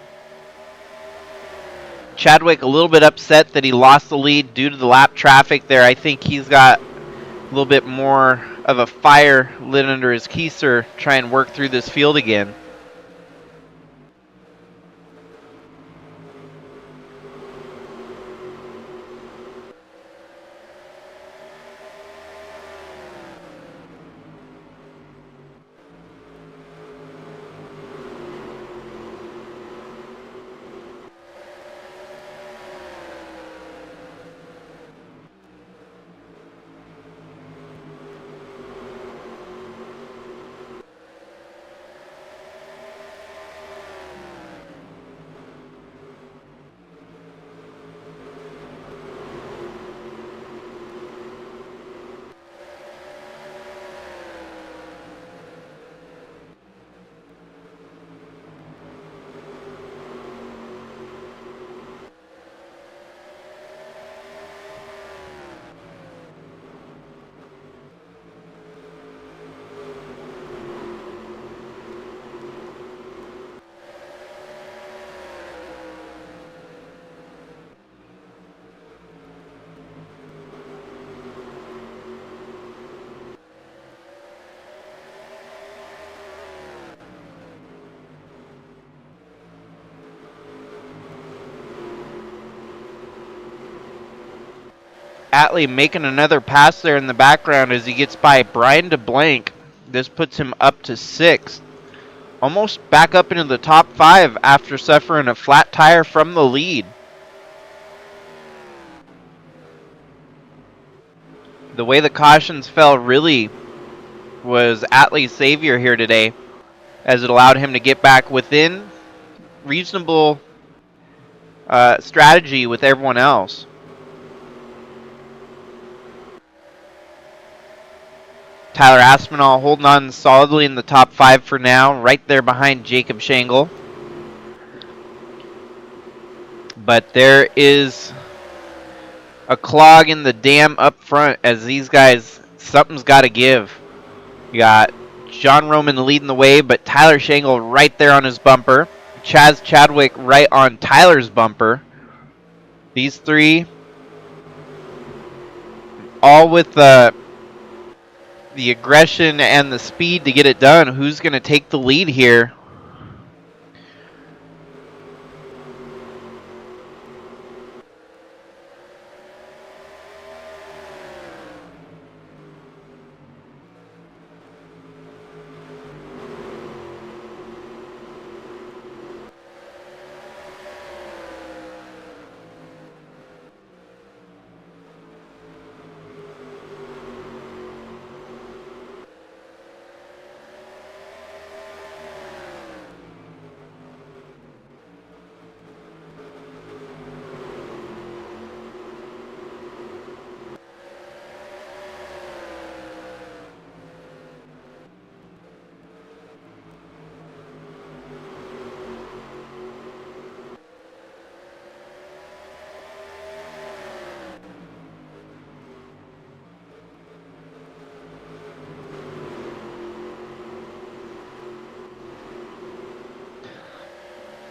Chadwick a little bit upset that he lost the lead due to the lap traffic there. I think he's got a little bit more of a fire lit under his keister, try and work through this field again. Atlee making another pass there in the background as he gets by Brian DeBlank. This puts him up to 6th. Almost back up into the top 5 after suffering a flat tire from the lead. The way the cautions fell really was Atlee's savior here today, as it allowed him to get back within reasonable strategy with everyone else. Tyler Aspinall holding on solidly in the top 5 for now, right there behind Jacob Shangle. But there is a clog in the dam up front as these guys, something's got to give. You got John Roman leading the way, but Tyler Shangle right there on his bumper. Chaz Chadwick right on Tyler's bumper. These three, all with the aggression and the speed to get it done. Who's going to take the lead here?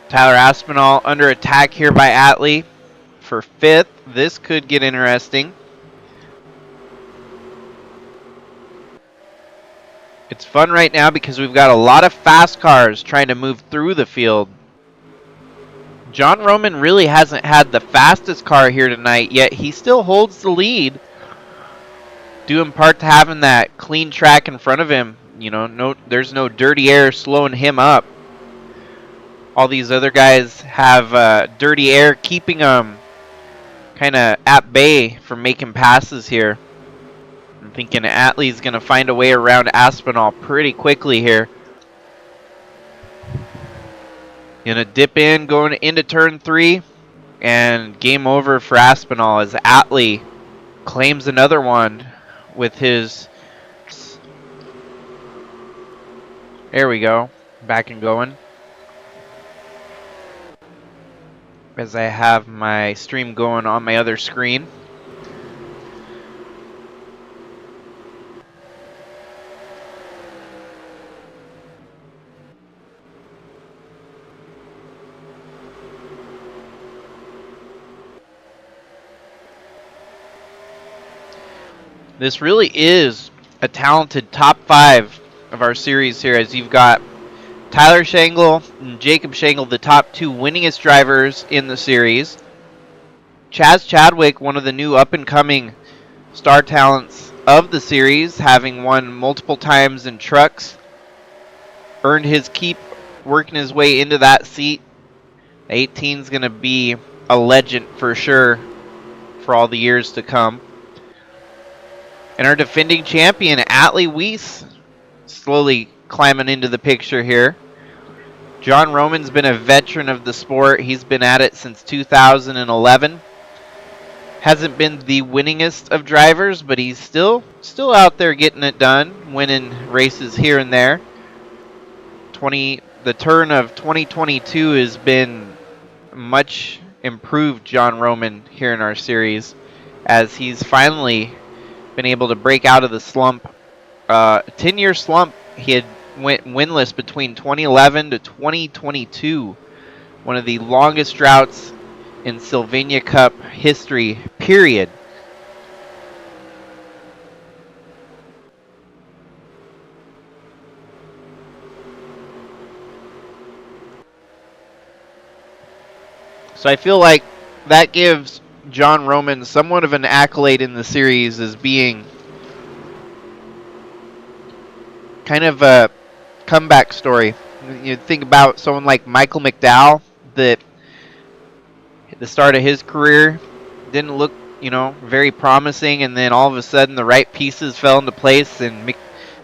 Tyler Aspinall under attack here by Atlee for 5th. This could get interesting. It's fun right now because we've got a lot of fast cars trying to move through the field. John Roman really hasn't had the fastest car here tonight, yet he still holds the lead, due in part to having that clean track in front of him. You know, there's no dirty air slowing him up. All these other guys have dirty air keeping them kind of at bay from making passes here. I'm thinking Atlee's going to find a way around Aspinall pretty quickly here. Going to dip in, going into turn 3, and game over for Aspinall as Atlee claims another one with his... There we go. Back and going. As I have my stream going on my other screen. This really is a talented top 5 of our series here, as you've got Tyler Shangle and Jacob Shangle, the top 2 winningest drivers in the series. Chaz Chadwick, one of the new up-and-coming star talents of the series, having won multiple times in trucks, earned his keep working his way into that seat. 18's going to be a legend for sure for all the years to come. And our defending champion, Atlee Weiss, slowly climbing into the picture here. John Roman's been a veteran of the sport. He's been at it since 2011. Hasn't been the winningest of drivers, but he's still out there getting it done, winning races here and there. The turn of 2022 has been much improved John Roman here in our series, as he's finally been able to break out of the slump. 10-year slump. He had went winless between 2011 to 2022. One of the longest droughts in Sylvania Cup history, period. So I feel like that gives John Roman somewhat of an accolade in the series as being kind of a comeback story. You think about someone like Michael McDowell, that at the start of his career didn't look, very promising, and then all of a sudden the right pieces fell into place, and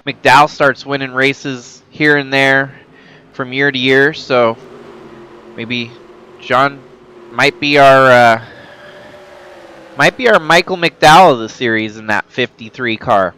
McDowell starts winning races here and there from year to year. So maybe John might be our Michael McDowell of the series in that 53 car.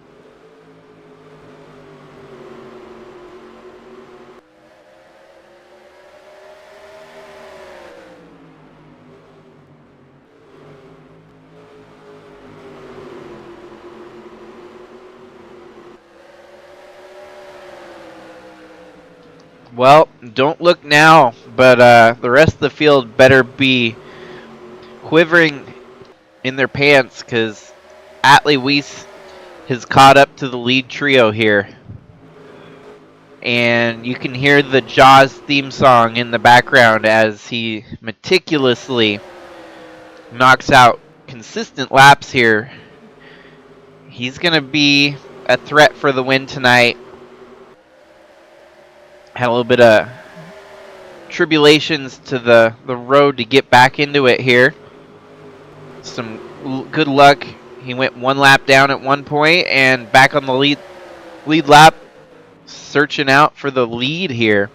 Well, don't look now, but the rest of the field better be quivering in their pants, because Atlee Weiss has caught up to the lead trio here. And you can hear the Jaws theme song in the background as he meticulously knocks out consistent laps here. He's going to be a threat for the win tonight. Had a little bit of tribulations to the road to get back into it here. Some good luck. He went one lap down at one point and back on the lead lap, searching out for the lead here.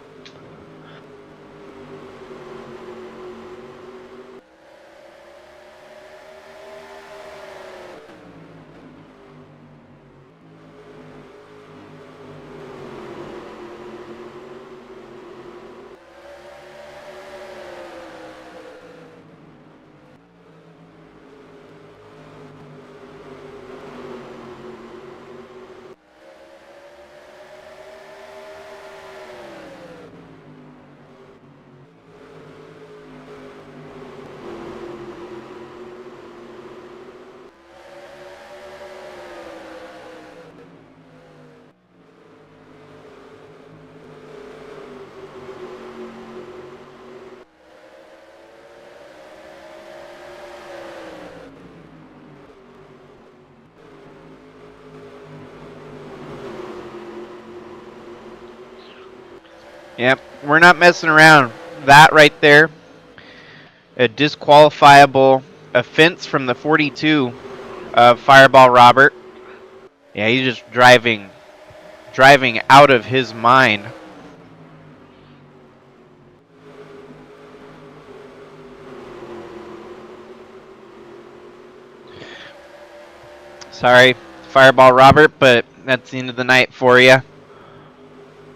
Yep, we're not messing around. That right there, a disqualifiable offense from the 42 of Fireball Robert. Yeah, he's just driving out of his mind. Sorry, Fireball Robert, but that's the end of the night for you.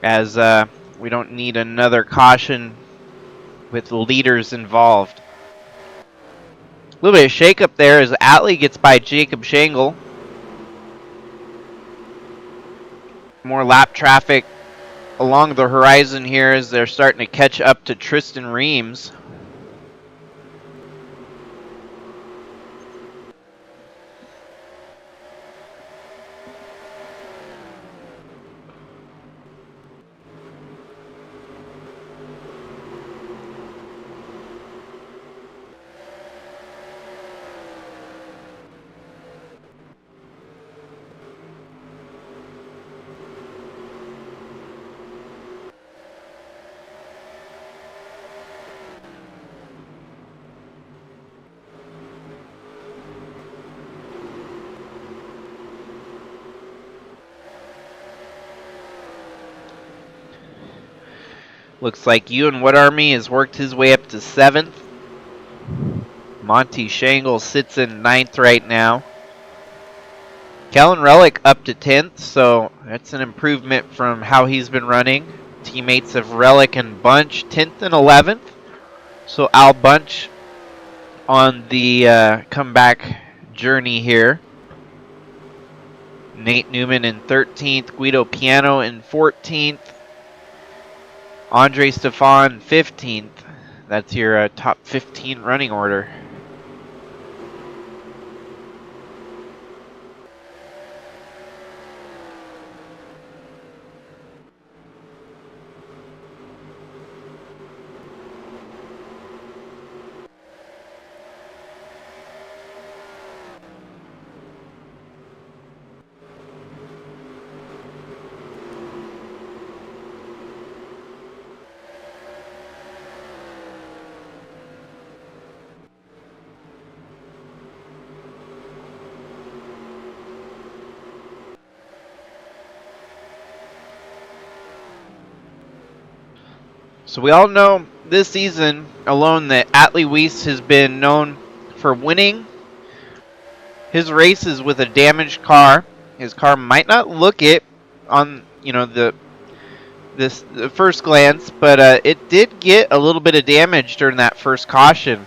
As we don't need another caution with leaders involved. A little bit of shake-up there as Atlee gets by Jacob Shangle. More lap traffic along the horizon here as they're starting to catch up to Tristan Reams. Looks like Ewan Wood Army has worked his way up to 7th. Monty Shangle sits in 9th right now. Kellan Roellich up to 10th, so that's an improvement from how he's been running. Teammates of Roellich and Bunch 10th and 11th. So Al Bunch on the comeback journey here. Nate Newman in 13th, Guido Piano in 14th. Andre Stefan 15th. That's your top 15 running order. So we all know this season alone that Atlee Weiss has been known for winning his races with a damaged car. His car might not look it on the first glance, but it did get a little bit of damage during that first caution.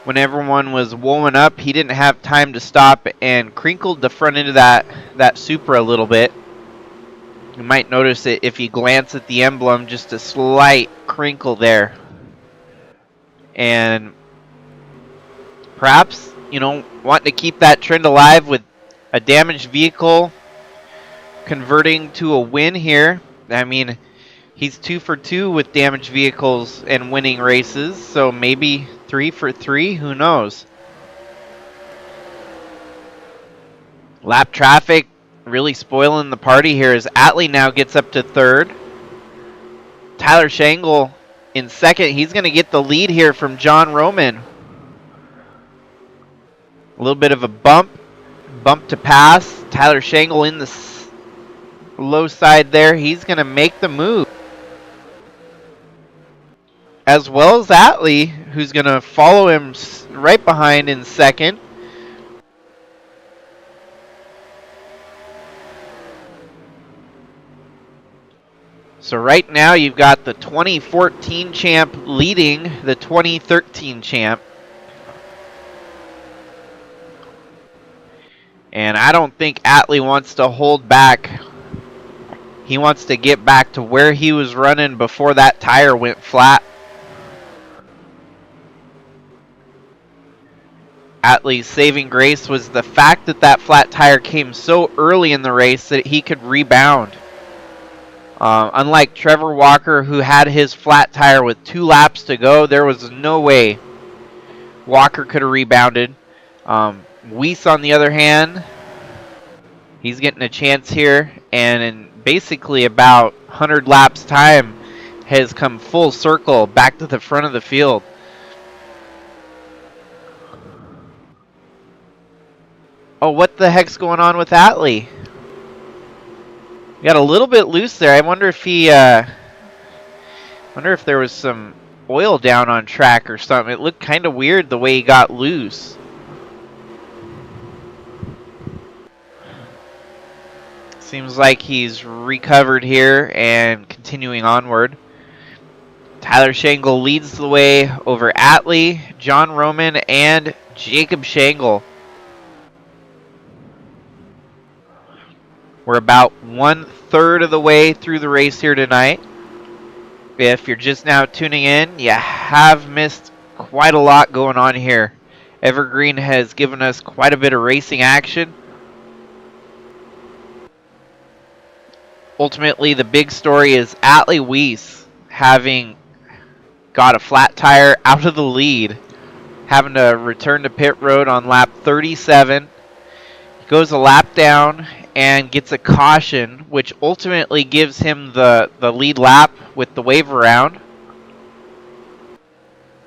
When everyone was wooling up, he didn't have time to stop and crinkled the front end of that Supra a little bit. You might notice it if you glance at the emblem, just a slight crinkle there. And perhaps, wanting to keep that trend alive with a damaged vehicle converting to a win here. I mean, he's 2 for 2 with damaged vehicles and winning races, so maybe 3 for 3, who knows? Lap traffic really spoiling the party here as Atlee now gets up to 3rd. Tyler Shangle in 2nd. He's going to get the lead here from John Roman. A little bit of a bump to pass. Tyler Shangle in the low side there. He's going to make the move. As well as Atlee, who's going to follow him right behind in 2nd. So right now you've got the 2014 champ leading the 2013 champ. And I don't think Atlee wants to hold back. He wants to get back to where he was running before that tire went flat. Atlee's saving grace was the fact that that flat tire came so early in the race that he could rebound. Unlike Trevor Walker, who had his flat tire with 2 laps to go, there was no way Walker could have rebounded. Weiss, on the other hand, he's getting a chance here, and in basically about 100 laps time, has come full circle back to the front of the field. Oh, what the heck's going on with Atlee? Got a little bit loose there. I wonder if he, wonder if there was some oil down on track or something. It looked kind of weird the way he got loose. Seems like he's recovered here and continuing onward. Tyler Shangle leads the way over Atlee, John Roman, and Jacob Shangle. We're about 1/3 of the way through the race here tonight. If you're just now tuning in, you have missed quite a lot going on here. Evergreen has given us quite a bit of racing action. Ultimately, the big story is Atlee Weiss having got a flat tire out of the lead, having to return to pit road on lap 37. He goes a lap down and gets a caution, which ultimately gives him the lead lap with the wave around.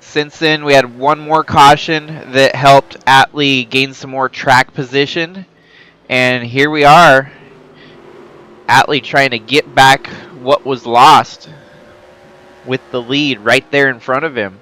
Since then, we had one more caution that helped Atlee gain some more track position. And here we are, Atlee trying to get back what was lost with the lead right there in front of him.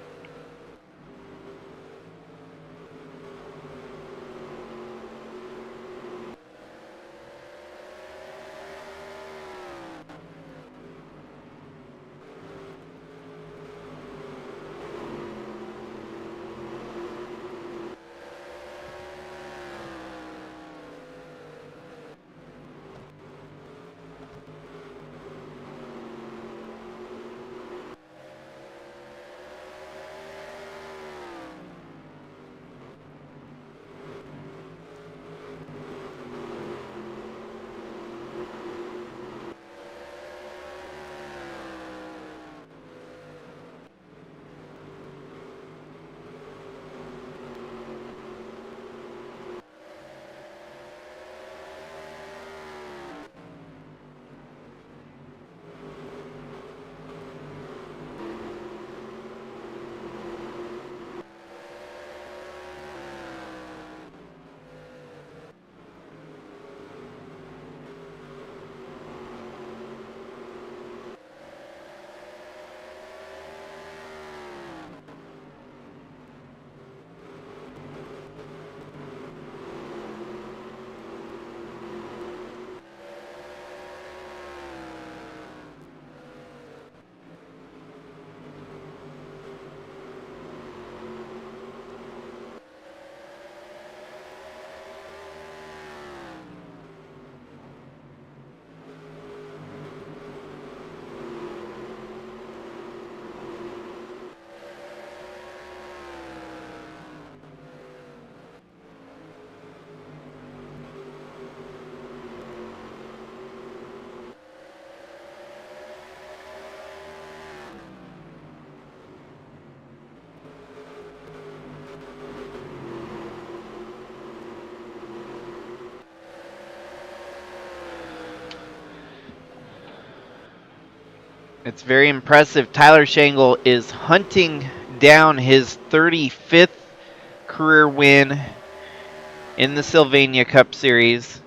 It's very impressive. Tyler Shangle is hunting down his 35th career win in the Sylvania Cup Series.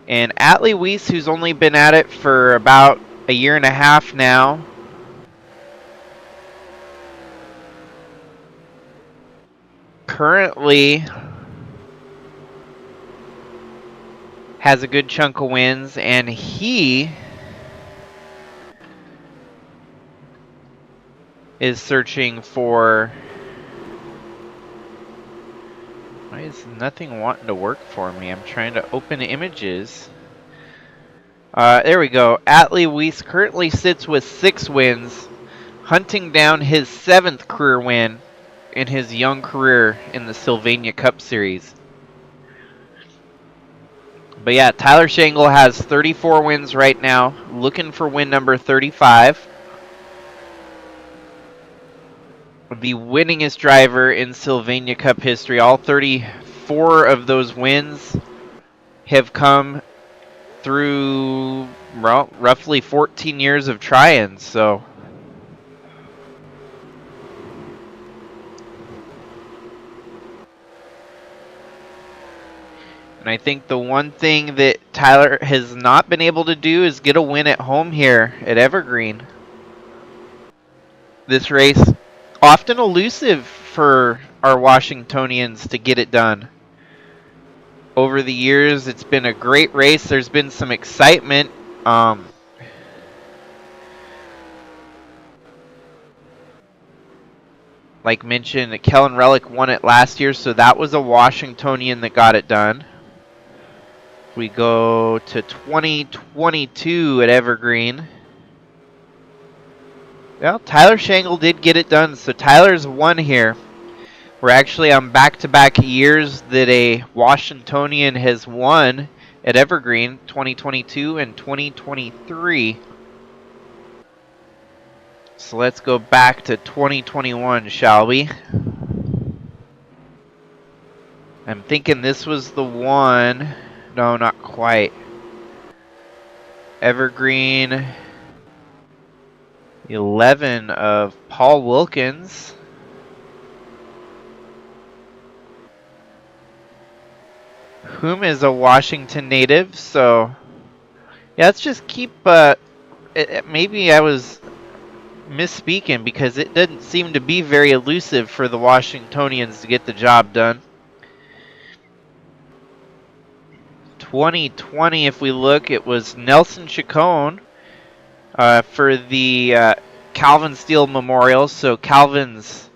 And Atlee Weiss, who's only been at it for about a year and a half now, currently has a good chunk of wins, and he is searching for... Why is nothing wanting to work for me? I'm trying to open images. There we go. Atlee Weiss currently sits with 6 wins, hunting down his 7th career win in his young career in the Sylvania Cup Series. But yeah, Tyler Shangle has 34 wins right now, looking for win number 35. The winningest driver in Sylvania Cup history. All 34 of those wins have come through roughly 14 years of trying, so. And I think the one thing that Tyler has not been able to do is get a win at home here at Evergreen. This race, often elusive for our Washingtonians to get it done. Over the years, it's been a great race. There's been some excitement. Like mentioned, Kellan Roellich won it last year, so that was a Washingtonian that got it done. We go to 2022 at Evergreen. Well, Tyler Shangle did get it done, so Tyler's won here. We're actually on back-to-back years that a Washingtonian has won at Evergreen, 2022 and 2023. So let's go back to 2021, shall we? I'm thinking this was the one. No, not quite. Evergreen 11 of Paul Wilkins. Whom is a Washington native, so yeah, let's just keep, maybe I was misspeaking because it didn't seem to be very elusive for the Washingtonians to get the job done. 2020, if we look, it was Nelson Chacon for the Calvin Steele Memorial. So Calvin's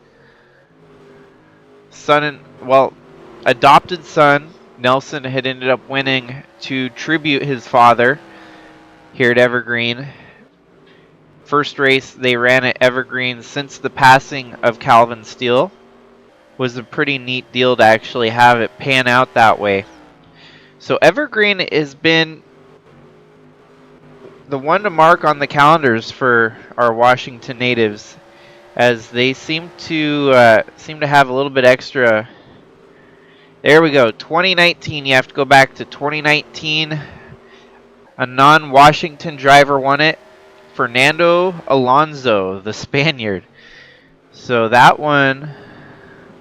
son, adopted son, Nelson, had ended up winning to tribute his father here at Evergreen. First race they ran at Evergreen since the passing of Calvin Steele. Was a pretty neat deal to actually have it pan out that way. So Evergreen has been the one to mark on the calendars for our Washington natives, as they seem to have a little bit extra. There we go. 2019. You have to go back to 2019. A non-Washington driver won it. Fernando Alonso, the Spaniard. So that one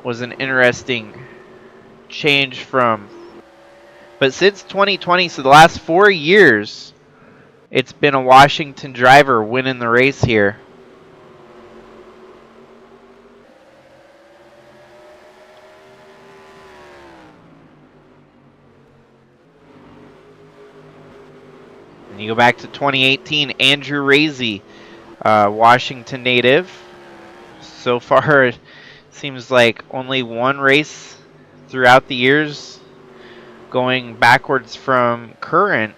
was an interesting change from. But since 2020, so the last 4 years, it's been a Washington driver winning the race here. And you go back to 2018, Andrew Razy, Washington native. So far, it seems like only one race throughout the years going backwards from current.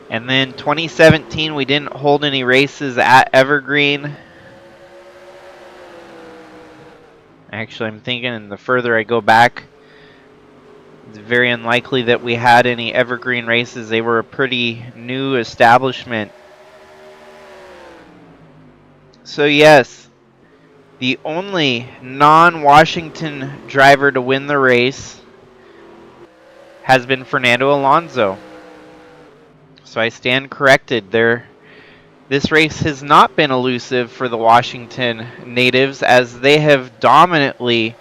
And then 2017, we didn't hold any races at Evergreen. Actually, I'm thinking the further I go back, it's very unlikely that we had any Evergreen races. They were a pretty new establishment. So yes, the only non-Washington driver to win the race has been Fernando Alonso. So I stand corrected there. This race has not been elusive for the Washington natives, as they have dominantly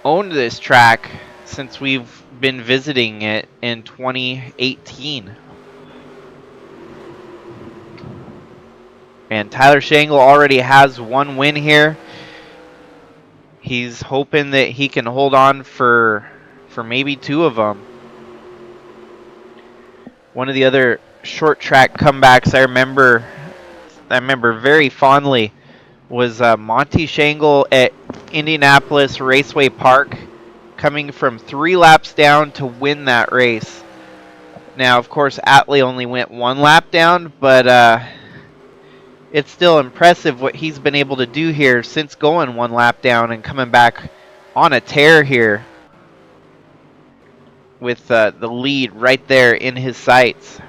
owned this track since we've been visiting it in 2018. And Tyler Shangle already has one win here. He's hoping that he can hold on for maybe two of them. One of the other short track comebacks I remember very fondly was Monty Shangle at Indianapolis Raceway Park, coming from 3 laps down to win that race. Now, of course, Atlee only went 1 lap down, but it's still impressive what he's been able to do here since going one lap down and coming back on a tear here with the lead right there in his sights.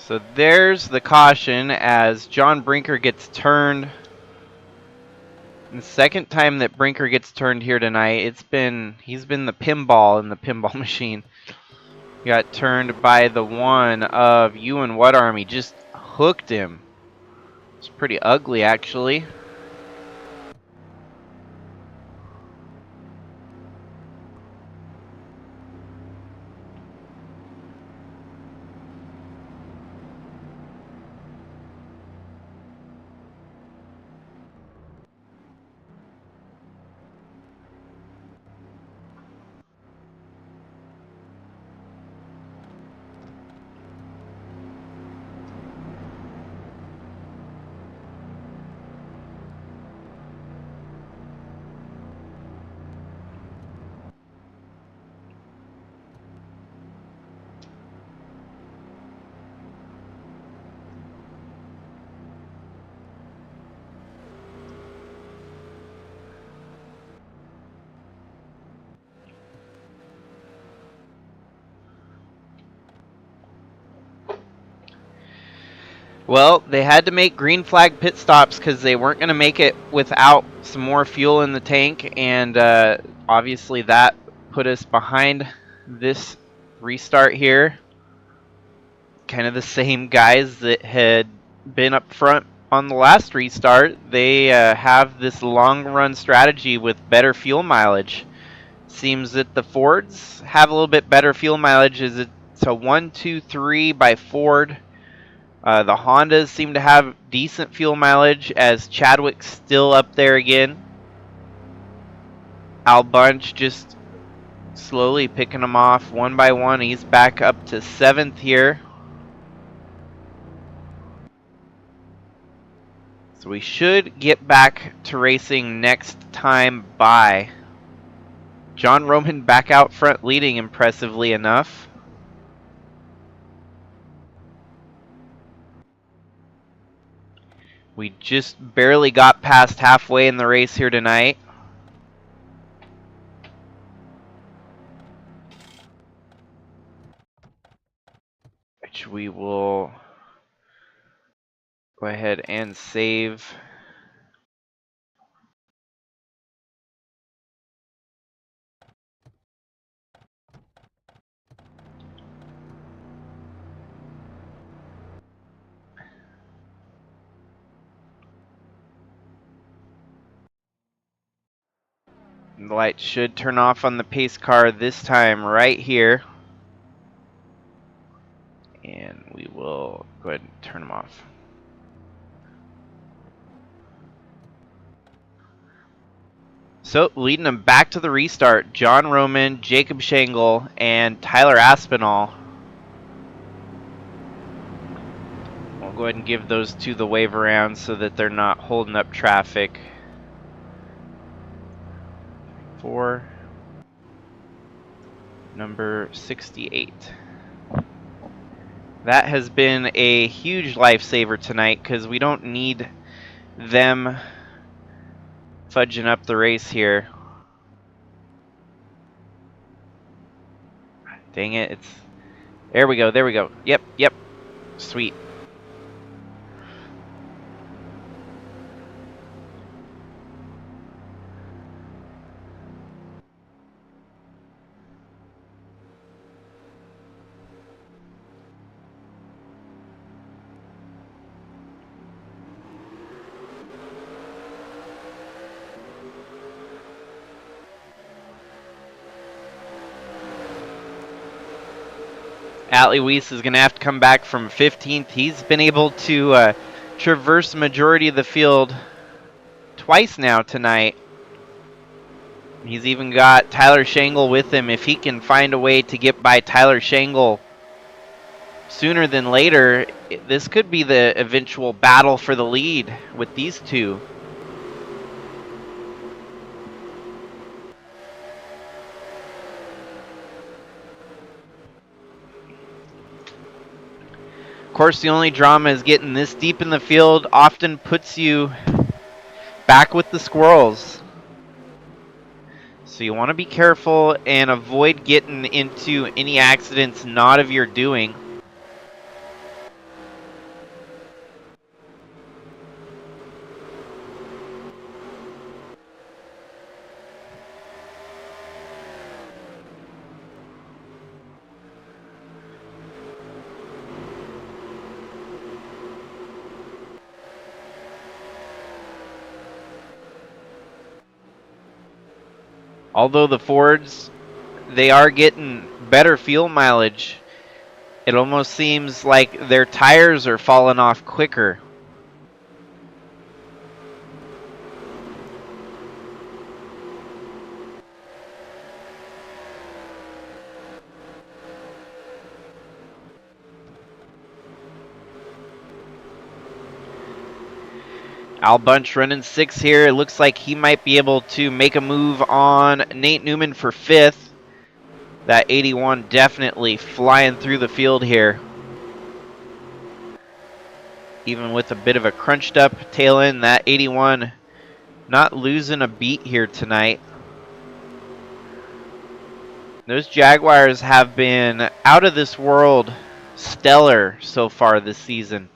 So there's the caution as John Brinker gets turned. The second time that Brinker gets turned here tonight, he's been the pinball in the pinball machine. He got turned by the one of Ewan What Army, just hooked him. It's pretty ugly actually. Well, they had to make green flag pit stops because they weren't going to make it without some more fuel in the tank, and obviously that put us behind this restart here. Kind of the same guys that had been up front on the last restart. They have this long run strategy with better fuel mileage. Seems that the Fords have a little bit better fuel mileage. It's a 1, 2, 3 by Ford. The Hondas seem to have decent fuel mileage as Chadwick's still up there again. Al Bunch just slowly picking them off one by one. He's back up to 7th here. So we should get back to racing next time by. John Roman back out front leading impressively enough. We just barely got past halfway in the race here tonight. Which we will go ahead and save. The light should turn off on the pace car this time right here. And we will go ahead and turn them off. So leading them back to the restart, John Roman, Jacob Shangle, and Tyler Aspinall. We'll go ahead and give those two the wave around so that they're not holding up traffic. 4, number 68. That has been a huge lifesaver tonight because we don't need them fudging up the race here. Dang it, it's... There we go, there we go. Yep, yep. Sweet. Atlee Weiss is going to have to come back from 15th. He's been able to traverse the majority of the field twice now tonight. He's even got Tyler Shangle with him. If he can find a way to get by Tyler Shangle sooner than later, this could be the eventual battle for the lead with these two. Of course, the only drama is getting this deep in the field often puts you back with the squirrels. So you want to be careful and avoid getting into any accidents not of your doing. Although the Fords, they are getting better fuel mileage. It almost seems like their tires are falling off quicker. Al Bunch running 6 here. It looks like he might be able to make a move on Nate Newman for 5th. That 81 definitely flying through the field here. Even with a bit of a crunched up tail end, that 81 not losing a beat here tonight. Those Jaguars have been out of this world stellar so far this season.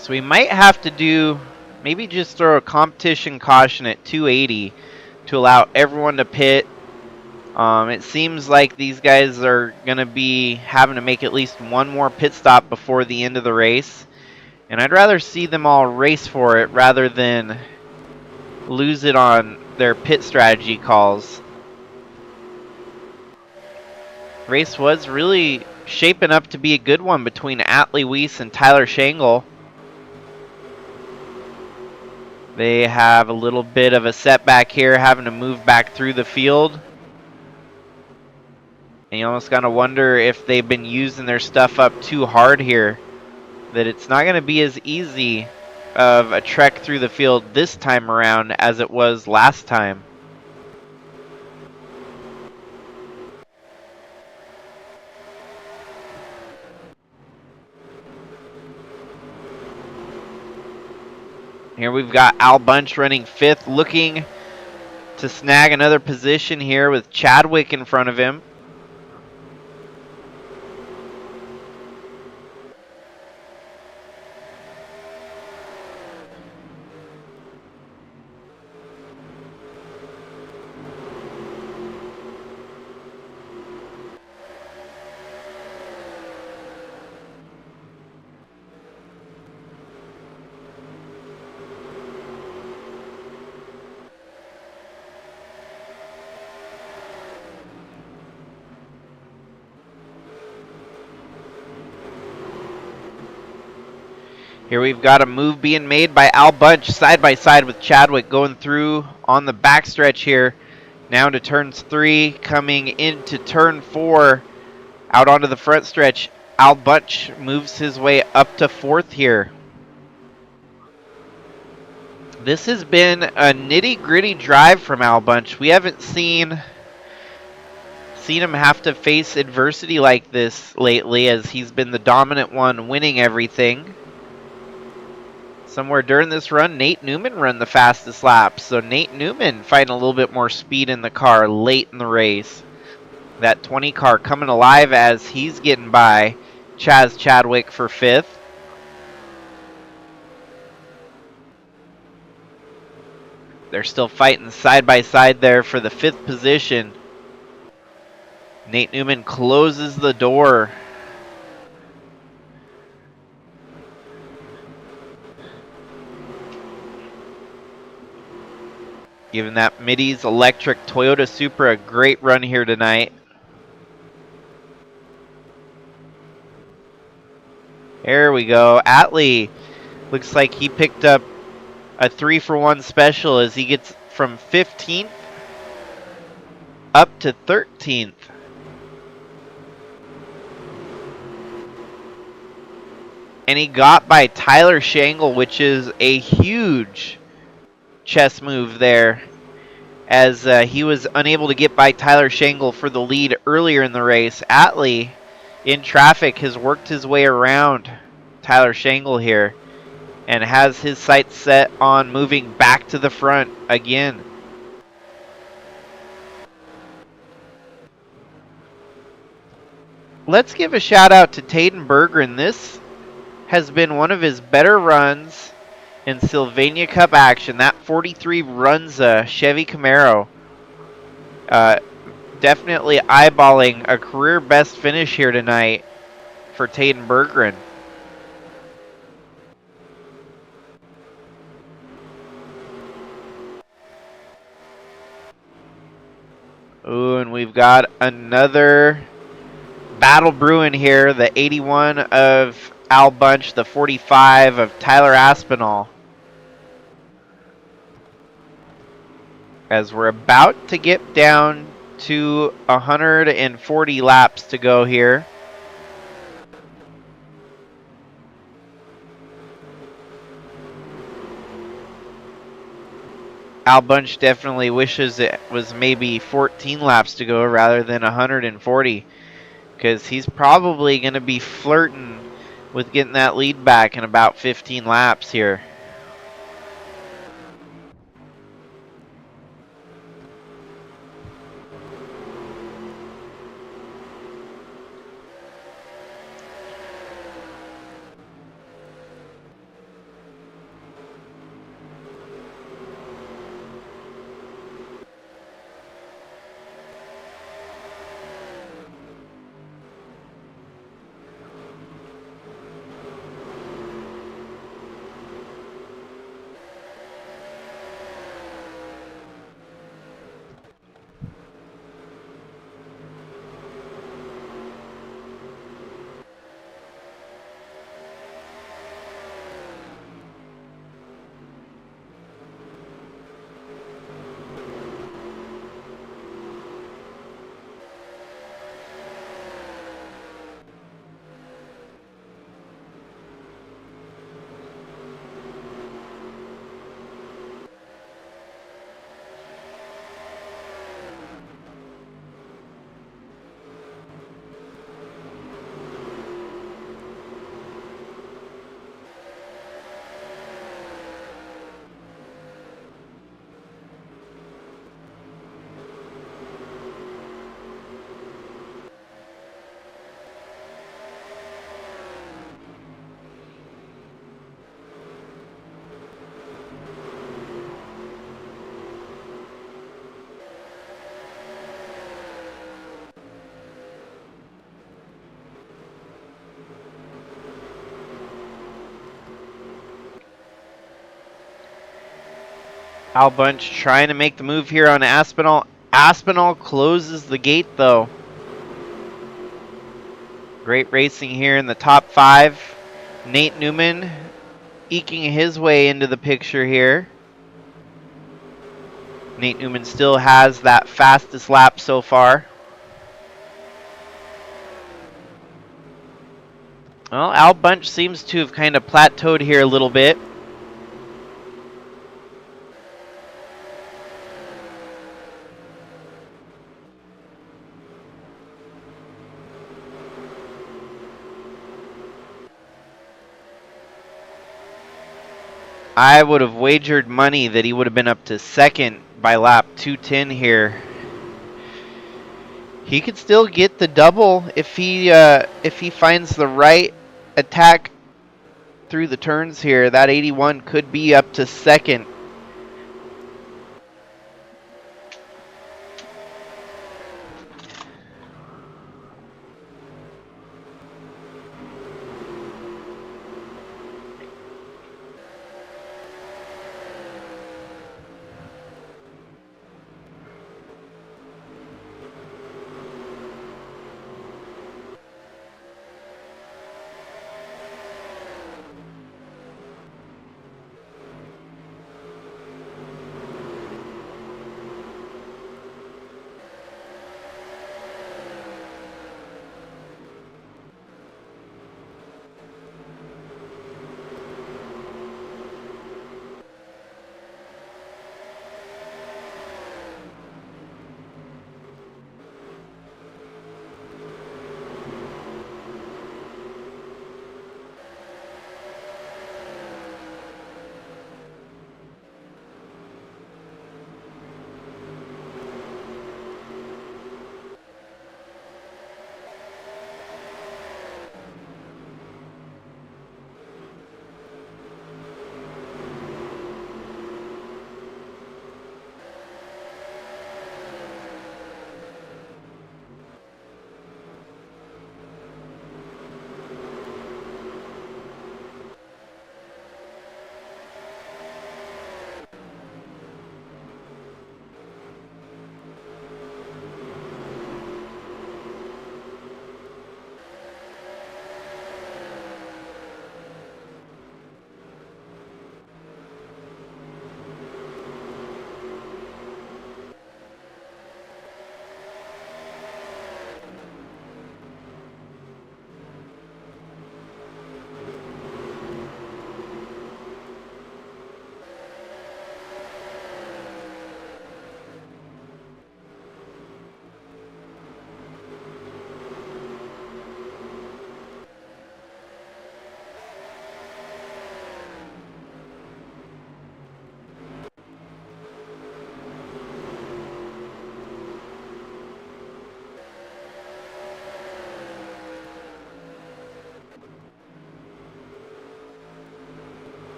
So we might have to do, maybe just throw a competition caution at 280 to allow everyone to pit. It seems like these guys are going to be having to make at least one more pit stop before the end of the race. And I'd rather see them all race for it rather than lose it on their pit strategy calls. Race was really shaping up to be a good one between Atlee Weiss and Tyler Shangle. They have a little bit of a setback here, having to move back through the field. And you almost gotta wonder if they've been using their stuff up too hard here, that it's not gonna be as easy of a trek through the field this time around as it was last time. Here we've got Al Bunch running 5th, looking to snag another position here with Chadwick in front of him. Here we've got a move being made by Al Bunch side by side with Chadwick going through on the backstretch here. Now to turns 3, coming into turn 4, out onto the front stretch. Al Bunch moves his way up to 4th here. This has been a nitty-gritty drive from Al Bunch. We haven't seen him have to face adversity like this lately, as he's been the dominant one winning everything. Somewhere during this run, Nate Newman ran the fastest lap. So Nate Newman finding a little bit more speed in the car late in the race. That 20 car coming alive as he's getting by Chaz Chadwick for 5th. They're still fighting side by side there for the 5th position. Nate Newman closes the door. Giving that Middy's electric Toyota Supra a great run here tonight. There we go. Atlee looks like he picked up a 3-for-1 special as he gets from 15th up to 13th. And he got by Tyler Shangle, which is a huge chess move there, as he was unable to get by Tyler Shangle for the lead earlier in the race. Atlee in traffic has worked his way around Tyler Shangle here and has his sights set on moving back to the front again. let's give a shout out to Taden Berggren. This has been one of his better runs in Sylvania Cup action. That 43 runs a Chevy Camaro. Definitely eyeballing a career best finish here tonight for Taden Berggren. Ooh, and we've got another battle brewing here. The 81 of Al Bunch, the 45 of Tyler Aspinall. As we're about to get down to 140 laps to go here. Al Bunch definitely wishes it was maybe 14 laps to go rather than 140, because he's probably going to be flirting with getting that lead back in about 15 laps here. Al Bunch trying to make the move here on Aspinall. Aspinall closes the gate though. Great racing here in the top 5. Nate Newman eking his way into the picture here. Nate Newman still has that fastest lap so far. Well, Al Bunch seems to have kind of plateaued here a little bit. I would have wagered money that he would have been up to second by lap 210 here. He could still get the double if he finds the right attack through the turns here. That 81 could be up to second.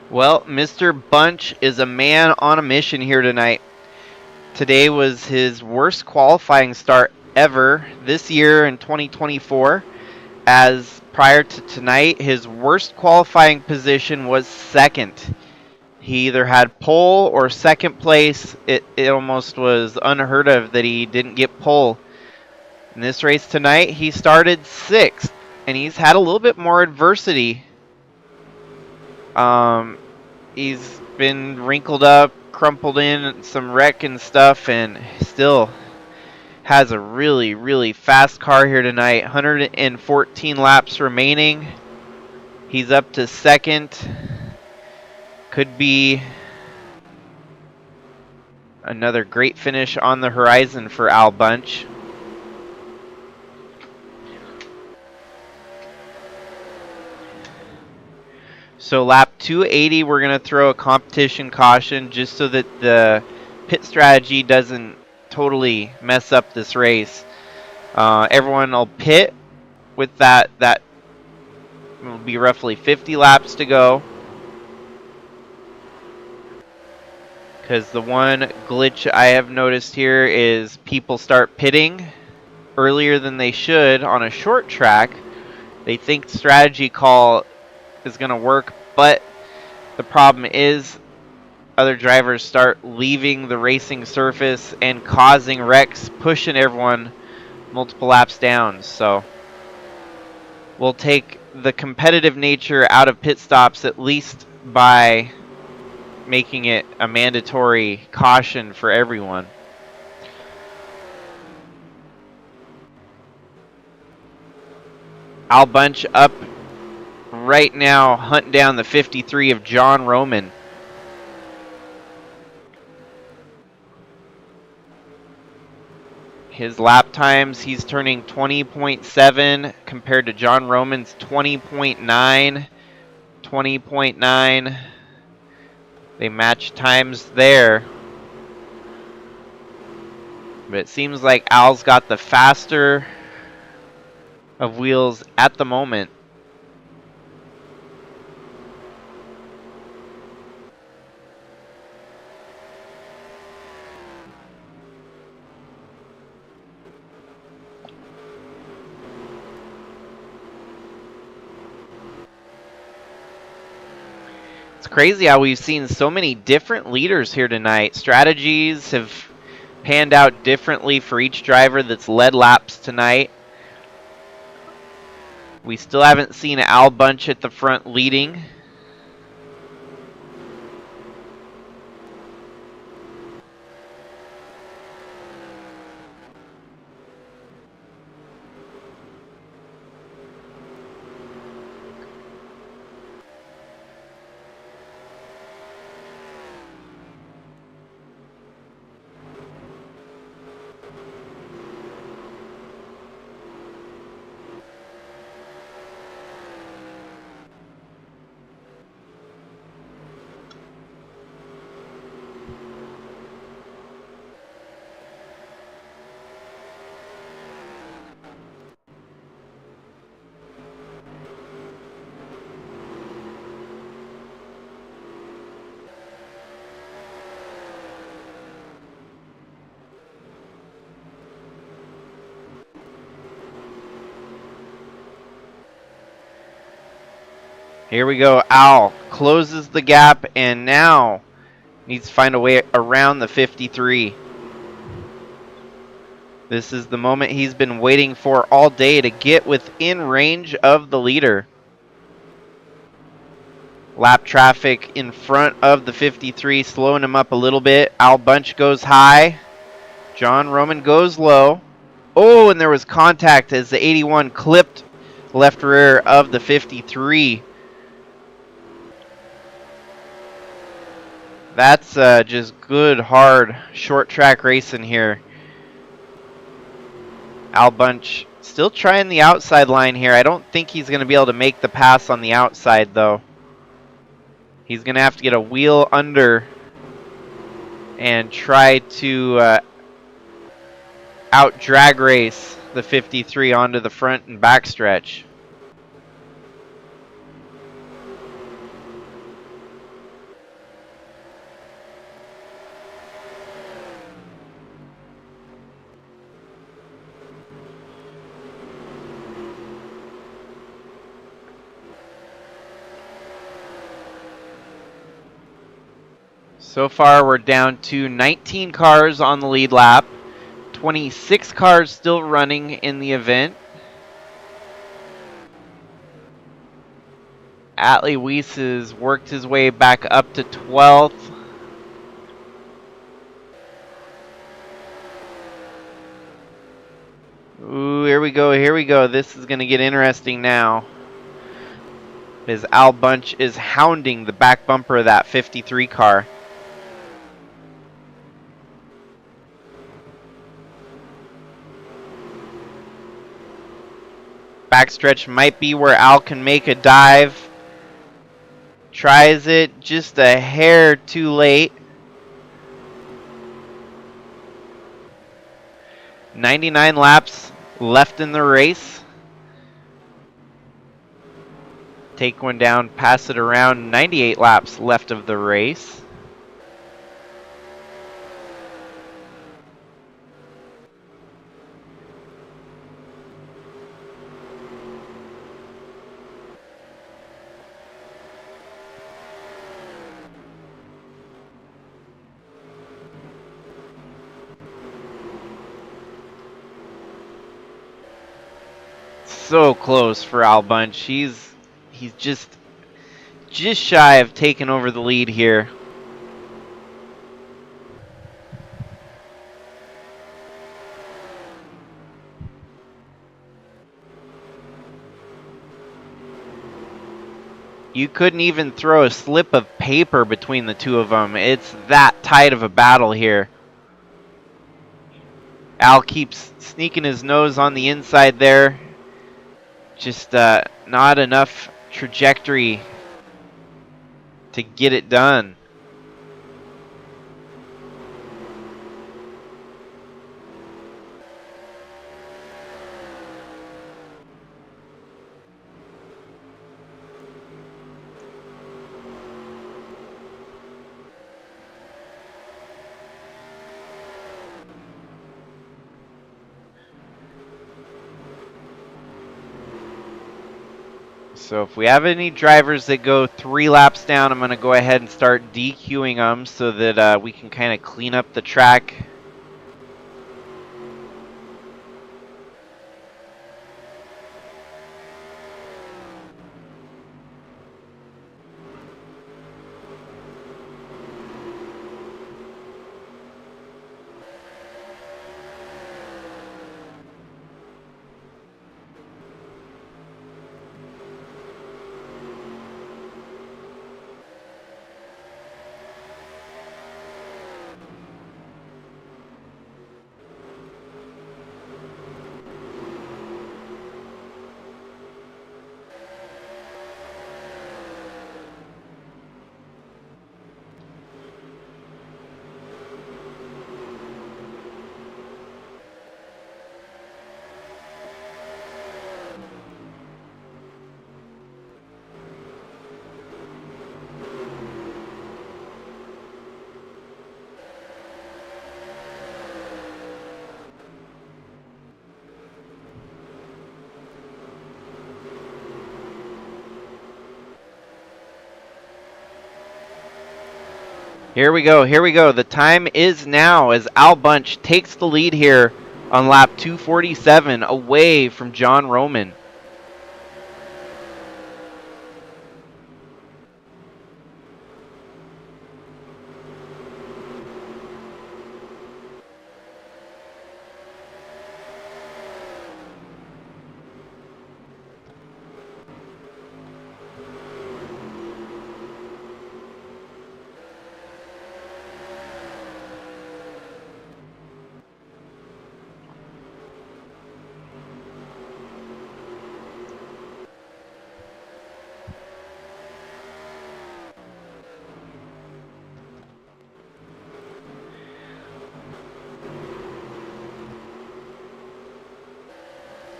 Well, Mr. Bunch is a man on a mission here tonight. Today was his worst qualifying start ever this year in 2024, as prior to tonight, his worst qualifying position was second. He either had pole or second place. It almost was unheard of that he didn't get pole. In this race tonight, he started sixth, and he's had a little bit more adversity. He's been wrinkled up, crumpled in, some wreck and stuff, and still has a really, really fast car here tonight. 114 laps remaining. He's up to second. Could be another great finish on the horizon for Al Bunch. So lap 280, we're going to throw a competition caution just so that the pit strategy doesn't totally mess up this race. Everyone will pit with that. That will be roughly 50 laps to go. Because the one glitch I have noticed here is people start pitting earlier than they should on a short track. They think strategy call is going to work, but the problem is other drivers start leaving the racing surface and causing wrecks, pushing everyone multiple laps down. So we'll take the competitive nature out of pit stops, at least by making it a mandatory caution for everyone. Al Bunch up right now, hunting down the 53 of John Roman. His lap times, he's turning 20.7 compared to John Roman's 20.9. 20.9. They match times there. But it seems like Al's got the faster of wheels at the moment. It's crazy how we've seen so many different leaders here tonight. Strategies have panned out differently for each driver that's led laps tonight. We still haven't seen Al Bunch at the front leading. Here we go. Al closes the gap and now needs to find a way around the 53. This is the moment he's been waiting for all day to get within range of the leader. Lap traffic in front of the 53, slowing him up a little bit. Al Bunch goes high. John Roman goes low. Oh, and there was contact as the 81 clipped left rear of the 53. That's just good, hard, short track racing here. Al Bunch still trying the outside line here. I don't think he's going to be able to make the pass on the outside, though. He's going to have to get a wheel under and try to out drag race the 53 onto the front and back stretch. So far, we're down to 19 cars on the lead lap. 26 cars still running in the event. Atlee Weiss has worked his way back up to 12th. Ooh, here we go, here we go. This is going to get interesting now, as Al Bunch is hounding the back bumper of that 53 car. Backstretch might be where Al can make a dive. Tries it just a hair too late. 99 laps left in the race. Take one down, pass it around. 98 laps left of the race. So close for Al Bunch. He's just shy of taking over the lead here. You couldn't even throw a slip of paper between the two of them. It's that tight of a battle here. Al keeps sneaking his nose on the inside there. Just not enough trajectory to get it done. So if we have any drivers that go 3 laps down, I'm going to go ahead and start DQing them so that we can kind of clean up the track. Here we go, here we go. The time is now as Al Bunch takes the lead here on lap 247 away from John Roman.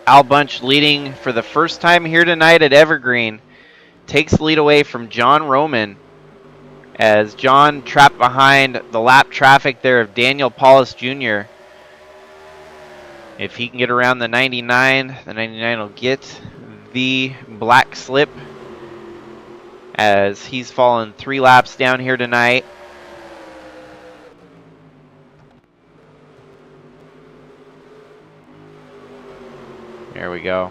Al Bunch leading for the first time here tonight at Evergreen. Takes the lead away from John Roman as John trapped behind the lap traffic there of Daniel Paulus Jr. If he can get around the 99 will get the black slip as he's fallen 3 laps down here tonight. There we go.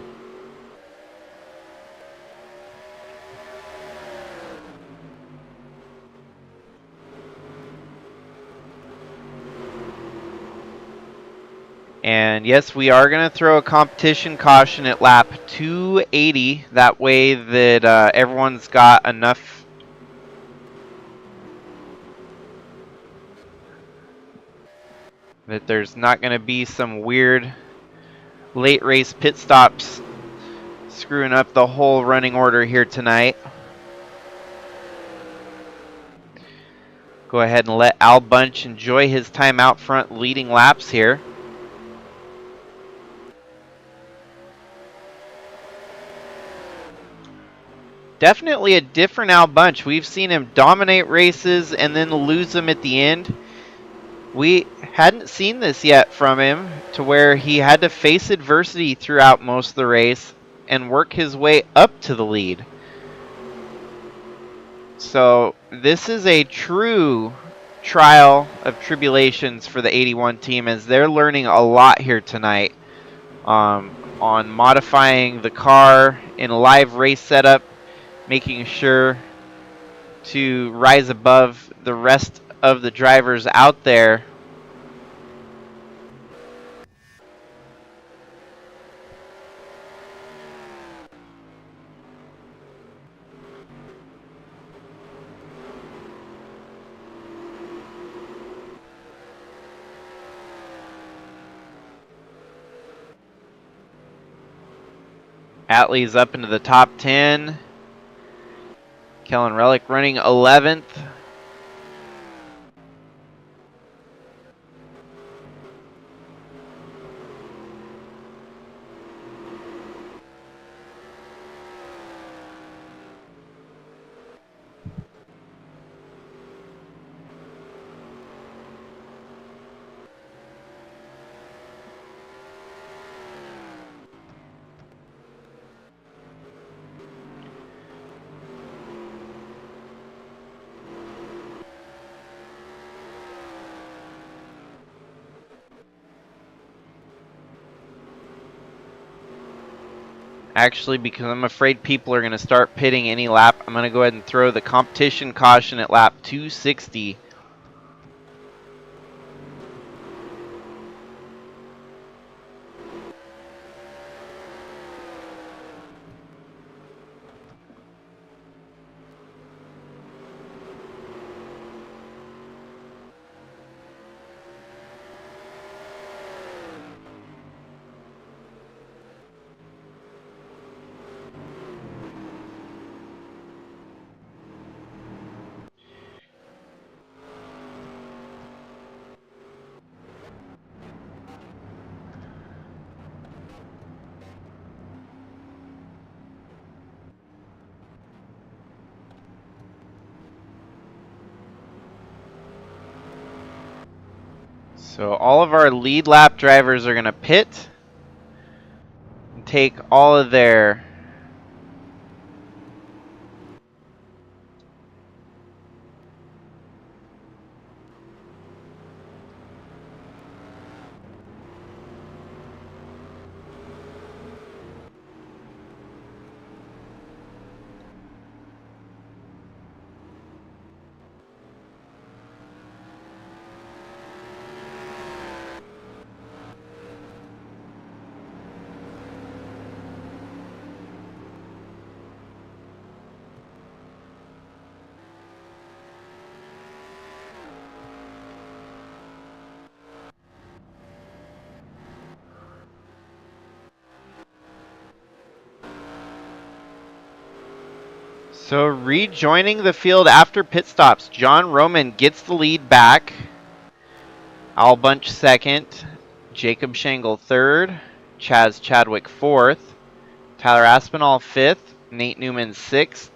And yes, we are going to throw a competition caution at lap 280. That way that everyone's got enough. That there's not going to be some weird late race pit stops screwing up the whole running order here tonight. Go ahead and let Al Bunch enjoy his time out front leading laps here. Definitely a different Al Bunch. We've seen him dominate races and then lose them at the end. We hadn't seen this yet from him, to where he had to face adversity throughout most of the race and work his way up to the lead. So this is a true trial of tribulations for the 81 team, as they're learning a lot here tonight on modifying the car in a live race setup, making sure to rise above the rest of the drivers out there. Atlee's up into the top 10. Kellan Roellich running 11th. Actually, because I'm afraid people are going to start pitting any lap, I'm going to go ahead and throw the competition caution at lap 260. So all of our lead lap drivers are going to pit and take all of their So rejoining the field after pit stops, John Roman gets the lead back. Al Bunch second, Jacob Shangle third, Chaz Chadwick fourth, Tyler Aspinall fifth, Nate Newman sixth,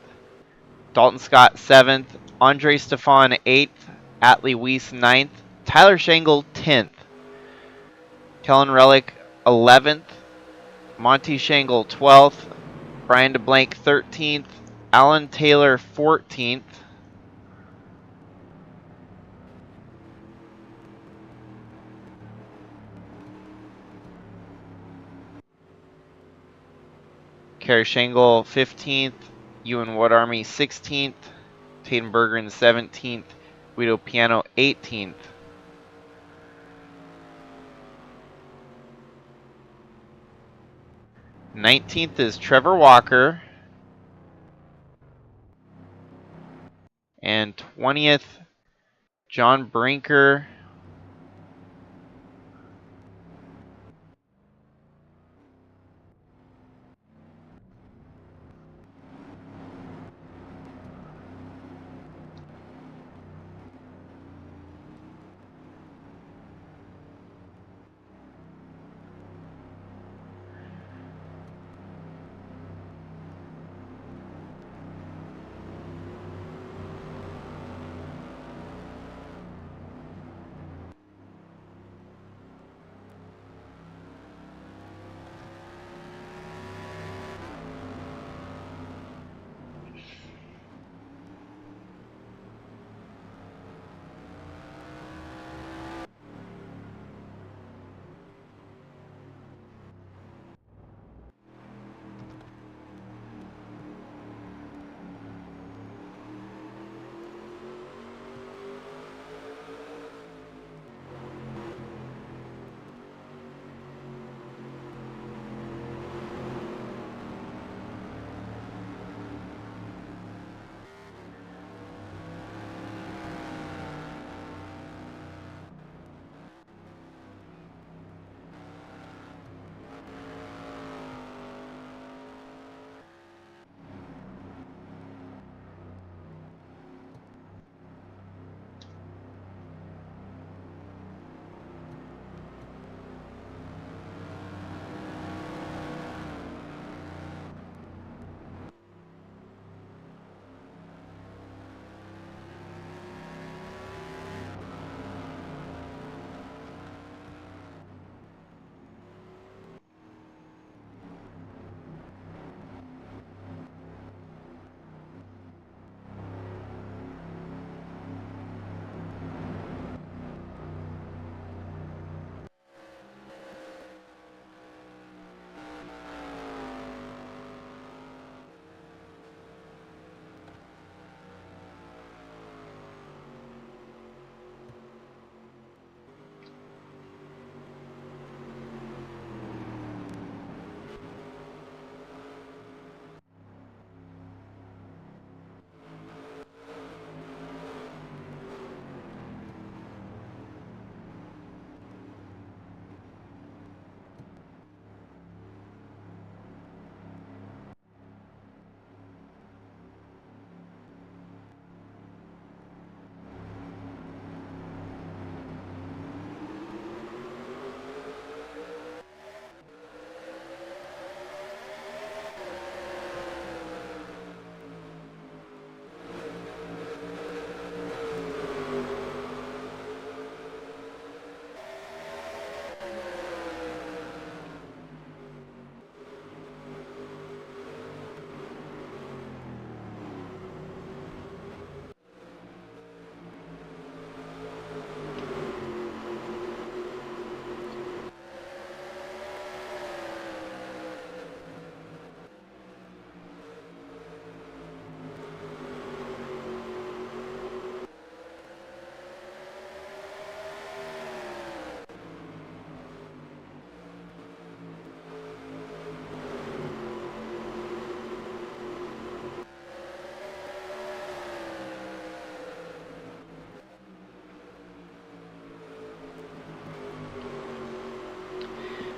Dalton Scott seventh, Andre Stefan eighth, Atlee Weiss ninth, Tyler Shangle 10th, Kellan Roellich 11th, Monty Shangle 12th, Brian DeBlank 13th, Alan Taylor 14th, Kerry Shangle 15th, Ewan Wood Army 16th, Taden Bergeron 17th, Guido Piano 18th. Nineteenth is Trevor Walker. And 20th, John Brinker.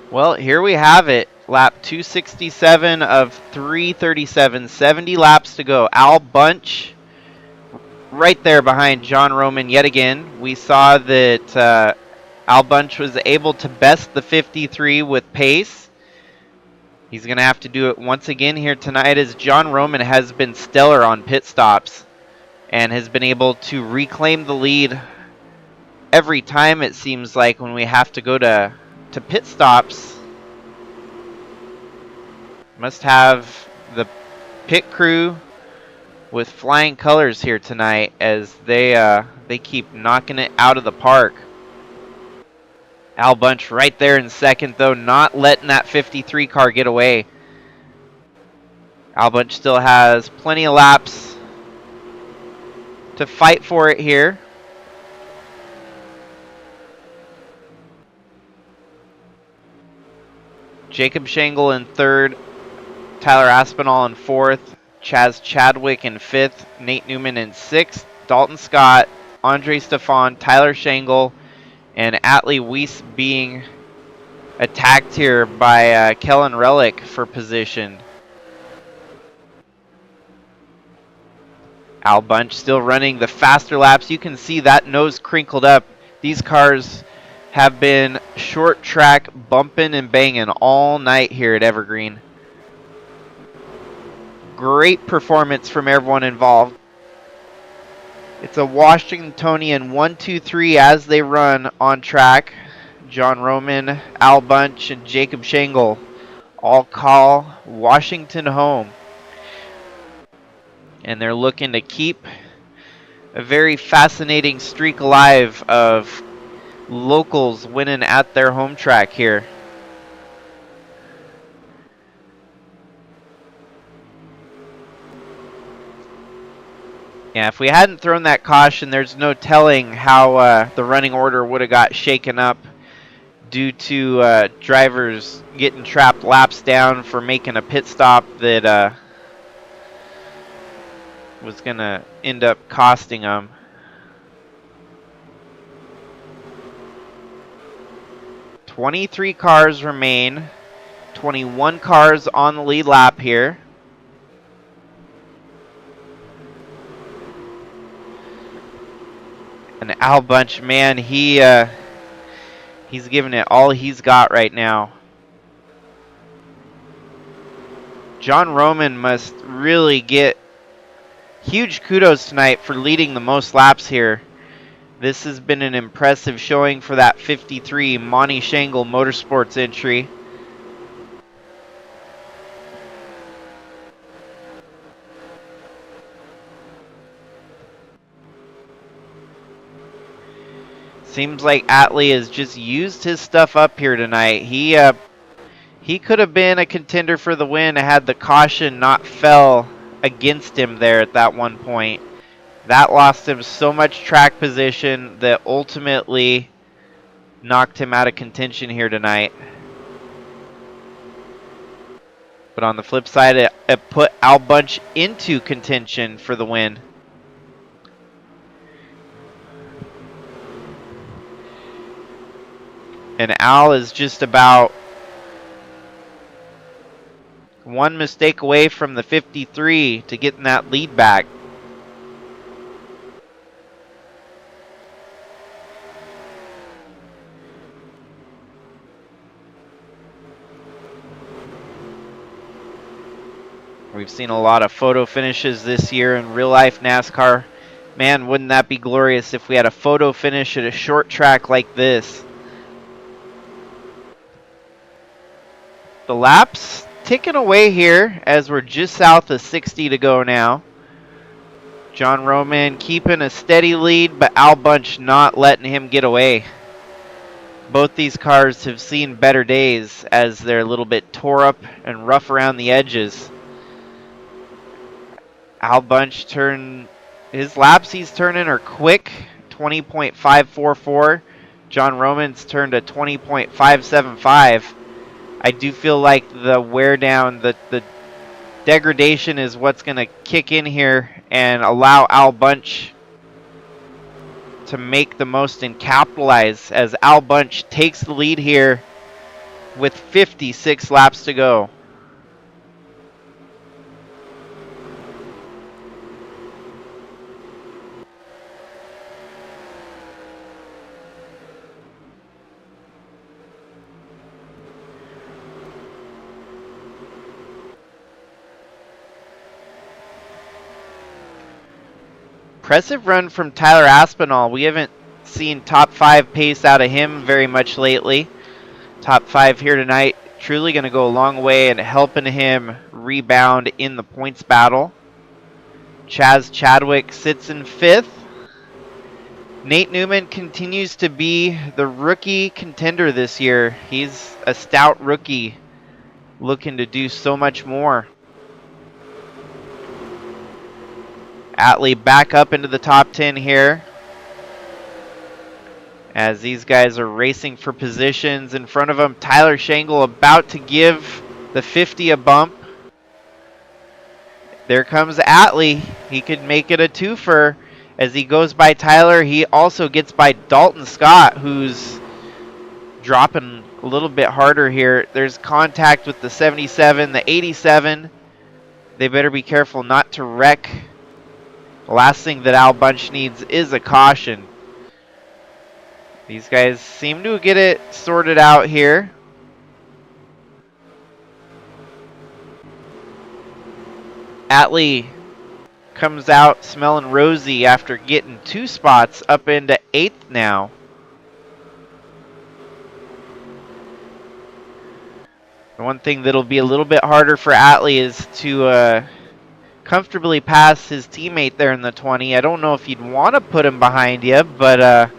Well, here we have it. Lap 267 of 337. 70 laps to go. Al Bunch right there behind John Roman yet again. We saw that Al Bunch was able to best the 53 with pace. He's going to have to do it once again here tonight, as John Roman has been stellar on pit stops and has been able to reclaim the lead every time, it seems like, when we have to go to pit stops. Must have the pit crew with flying colors here tonight, as they keep knocking it out of the park. Al Bunch right there in second, though, not letting that 53 car get away. Albunch still has plenty of laps to fight for it here. Jacob Shangle in third, Tyler Aspinall in fourth, Chaz Chadwick in fifth, Nate Newman in sixth, Dalton Scott, Andre Stefan, Tyler Shangle, and Atlee Weiss being attacked here by Kellan Roellich for position. Albunch still running the faster laps. You can see that nose crinkled up. These cars have been short track bumping and banging all night here at Evergreen. Great performance from everyone involved. It's a Washingtonian 1-2-3 as they run on track. John Roman, Albunch, and Jacob Shangle all call Washington home. And they're looking to keep a very fascinating streak alive of locals winning at their home track here. Yeah, if we hadn't thrown that caution, there's no telling how the running order would have got shaken up due to drivers getting trapped laps down for making a pit stop that was going to end up costing them. "23 cars remain, 21 cars on the lead lap here. And Albunch, man, he's giving it all he's got right now. John Roman must really get huge kudos tonight for leading the most laps here. This has been an impressive showing for that 53 Monty Shangle Motorsports entry. Seems like Atlee has just used his stuff up here tonight. He could have been a contender for the win had the caution not fell against him there at that one point. That lost him so much track position that ultimately knocked him out of contention here tonight. But on the flip side, it put Albunch into contention for the win. And Al is just about one mistake away from the 53 to getting that lead back. We've seen a lot of photo finishes this year in real life NASCAR. Man, wouldn't that be glorious if we had a photo finish at a short track like this. The laps ticking away here as we're just south of 60 to go now. John Roman keeping a steady lead, but Albunch not letting him get away. Both these cars have seen better days as they're a little bit tore up and rough around the edges. Albunch his laps he's turning are quick, 20.544. John Roman's turned a 20.575. I do feel like the wear down, the degradation is what's going to kick in here and allow Albunch to make the most and capitalize as Albunch takes the lead here with 56 laps to go. Impressive run from Tyler Aspinall. We haven't seen top 5 pace out of him very much lately. Top 5 here tonight. Truly going to go a long way in helping him rebound in the points battle. Chaz Chadwick sits in 5th. Nate Newman continues to be the rookie contender this year. He's a stout rookie looking to do so much more. Atlee back up into the top 10 here, as these guys are racing for positions in front of them. Tyler Shangle about to give the 50 a bump. There comes Atlee. He could make it a twofer. As he goes by Tyler, he also gets by Dalton Scott, who's dropping a little bit harder here. There's contact with the 77, the 87. They better be careful not to wreck. The last thing that Al Bunch needs is a caution. These guys seem to get it sorted out here. Atlee comes out smelling rosy after getting 2 spots up into 8th now. The one thing that'll be a little bit harder for Atlee is to comfortably pass his teammate there in the 20. I don't know if you'd want to put him behind you, but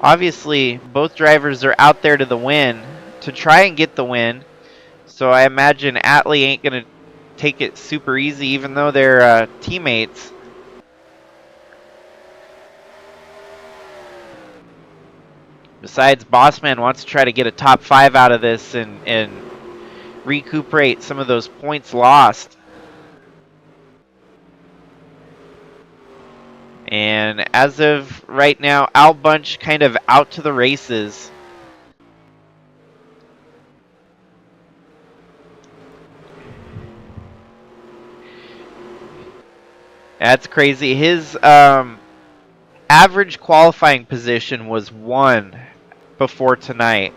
obviously both drivers are out there to try and get the win. So I imagine Atlee ain't going to take it super easy, even though they're teammates. Besides, Bossman wants to try to get a top 5 out of this and recuperate some of those points lost. And as of right now, Al Bunch kind of out to the races. That's crazy. His average qualifying position was 1 before tonight,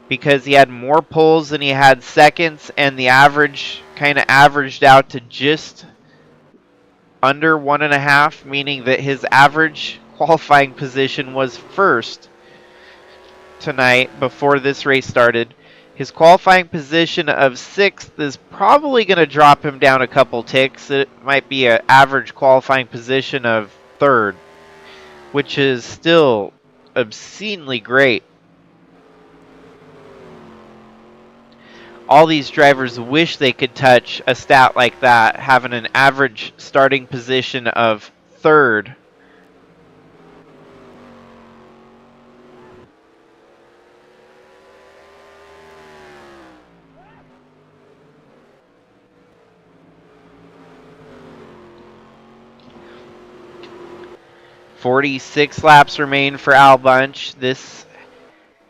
because he had more poles than he had seconds, and the average kind of averaged out to just under 1.5, meaning that his average qualifying position was 1st tonight before this race started. His qualifying position of 6th is probably going to drop him down a couple ticks. It might be an average qualifying position of 3rd, which is still obscenely great. All these drivers wish they could touch a stat like that, having an average starting position of 3rd. .46 laps remain for Al Bunch. This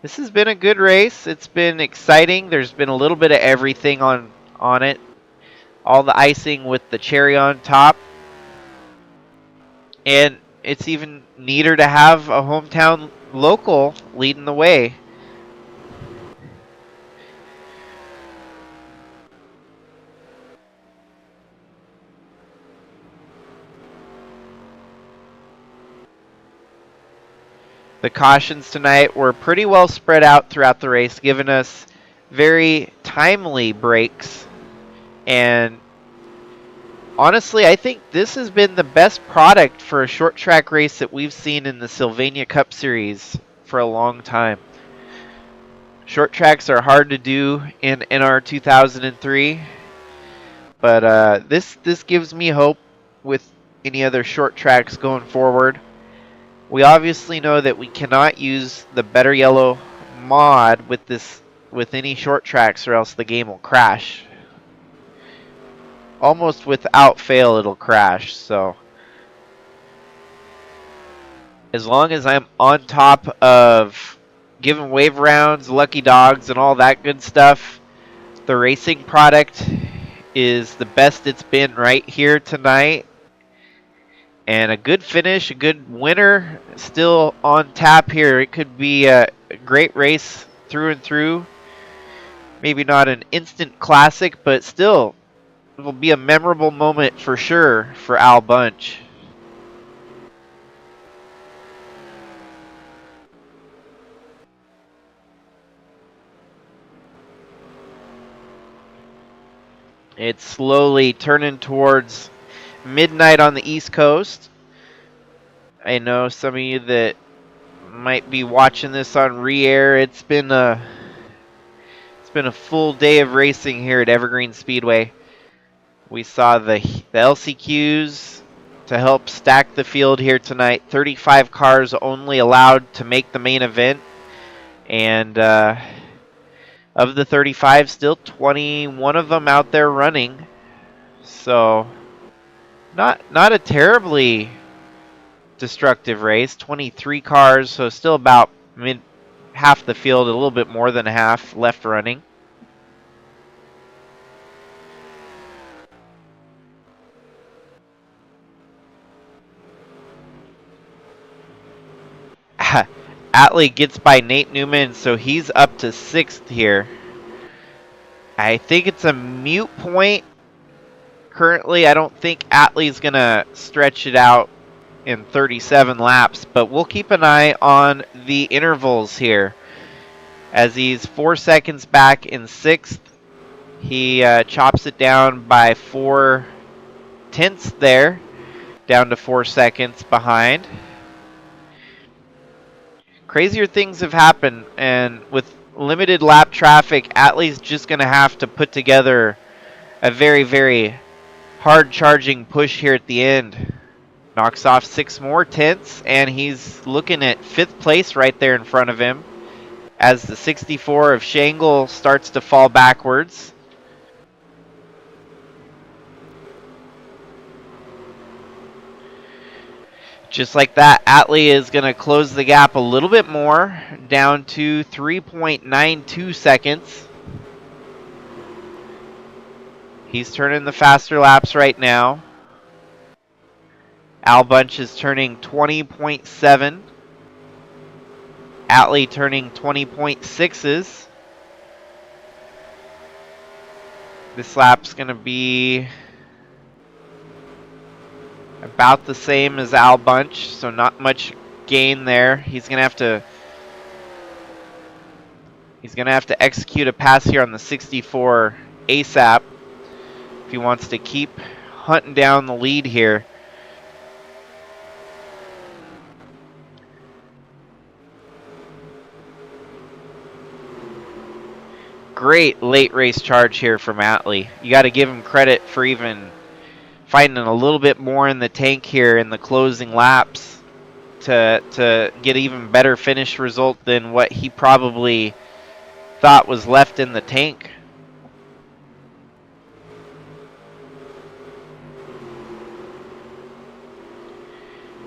has been a good race. It's been exciting. There's been a little bit of everything on it. All the icing with the cherry on top. And it's even neater to have a hometown local leading the way. The cautions tonight were pretty well spread out throughout the race, giving us very timely breaks. And honestly, I think this has been the best product for a short track race that we've seen in the Sylvania Cup Series for a long time. Short tracks are hard to do in NR2003, but this gives me hope with any other short tracks going forward. We obviously know that we cannot use the Better Yellow mod with any short tracks, or else the game will crash. Almost without fail, it'll crash. So as long as I'm on top of giving wave rounds, lucky dogs, and all that good stuff, the racing product is the best it's been right here tonight. And a good finish, a good winner still on tap here. It could be a great race through and through. Maybe not an instant classic, but still, it will be a memorable moment for sure for Al Bunch. It's slowly turning towards midnight on the East Coast. I know some of you that might be watching this on re-air. It's been a full day of racing here at Evergreen Speedway. We saw the LCQs to help stack the field here tonight. 35 cars only allowed to make the main event. And of the 35, still 21 of them out there running. So not a terribly destructive race. 23 cars, so still about half the field, a little bit more than half left running. Atlee gets by Nate Newman, so he's up to 6th here. I think it's a mute point. Currently, I don't think Atlee's going to stretch it out in 37 laps, but we'll keep an eye on the intervals here. As he's 4 seconds back in 6th, he chops it down by 4/10 there, down to 4 seconds behind. Crazier things have happened, and with limited lap traffic, Atlee's just going to have to put together a very, very hard charging push here at the end. Knocks off 6 more tenths, and he's looking at 5th place right there in front of him as the 64 of Shangle starts to fall backwards. Just like that, Atlee is going to close the gap a little bit more, down to 3.92 seconds. He's turning the faster laps right now. Al Bunch is turning 20.7. Atlee turning 20.6s. This lap's going to be about the same as Al Bunch, so not much gain there. He's going to have to execute a pass here on the 64 ASAP if he wants to keep hunting down the lead here. Great late race charge here from Atlee. You got to give him credit for even finding a little bit more in the tank here in the closing laps to get even better finish result than what he probably thought was left in the tank.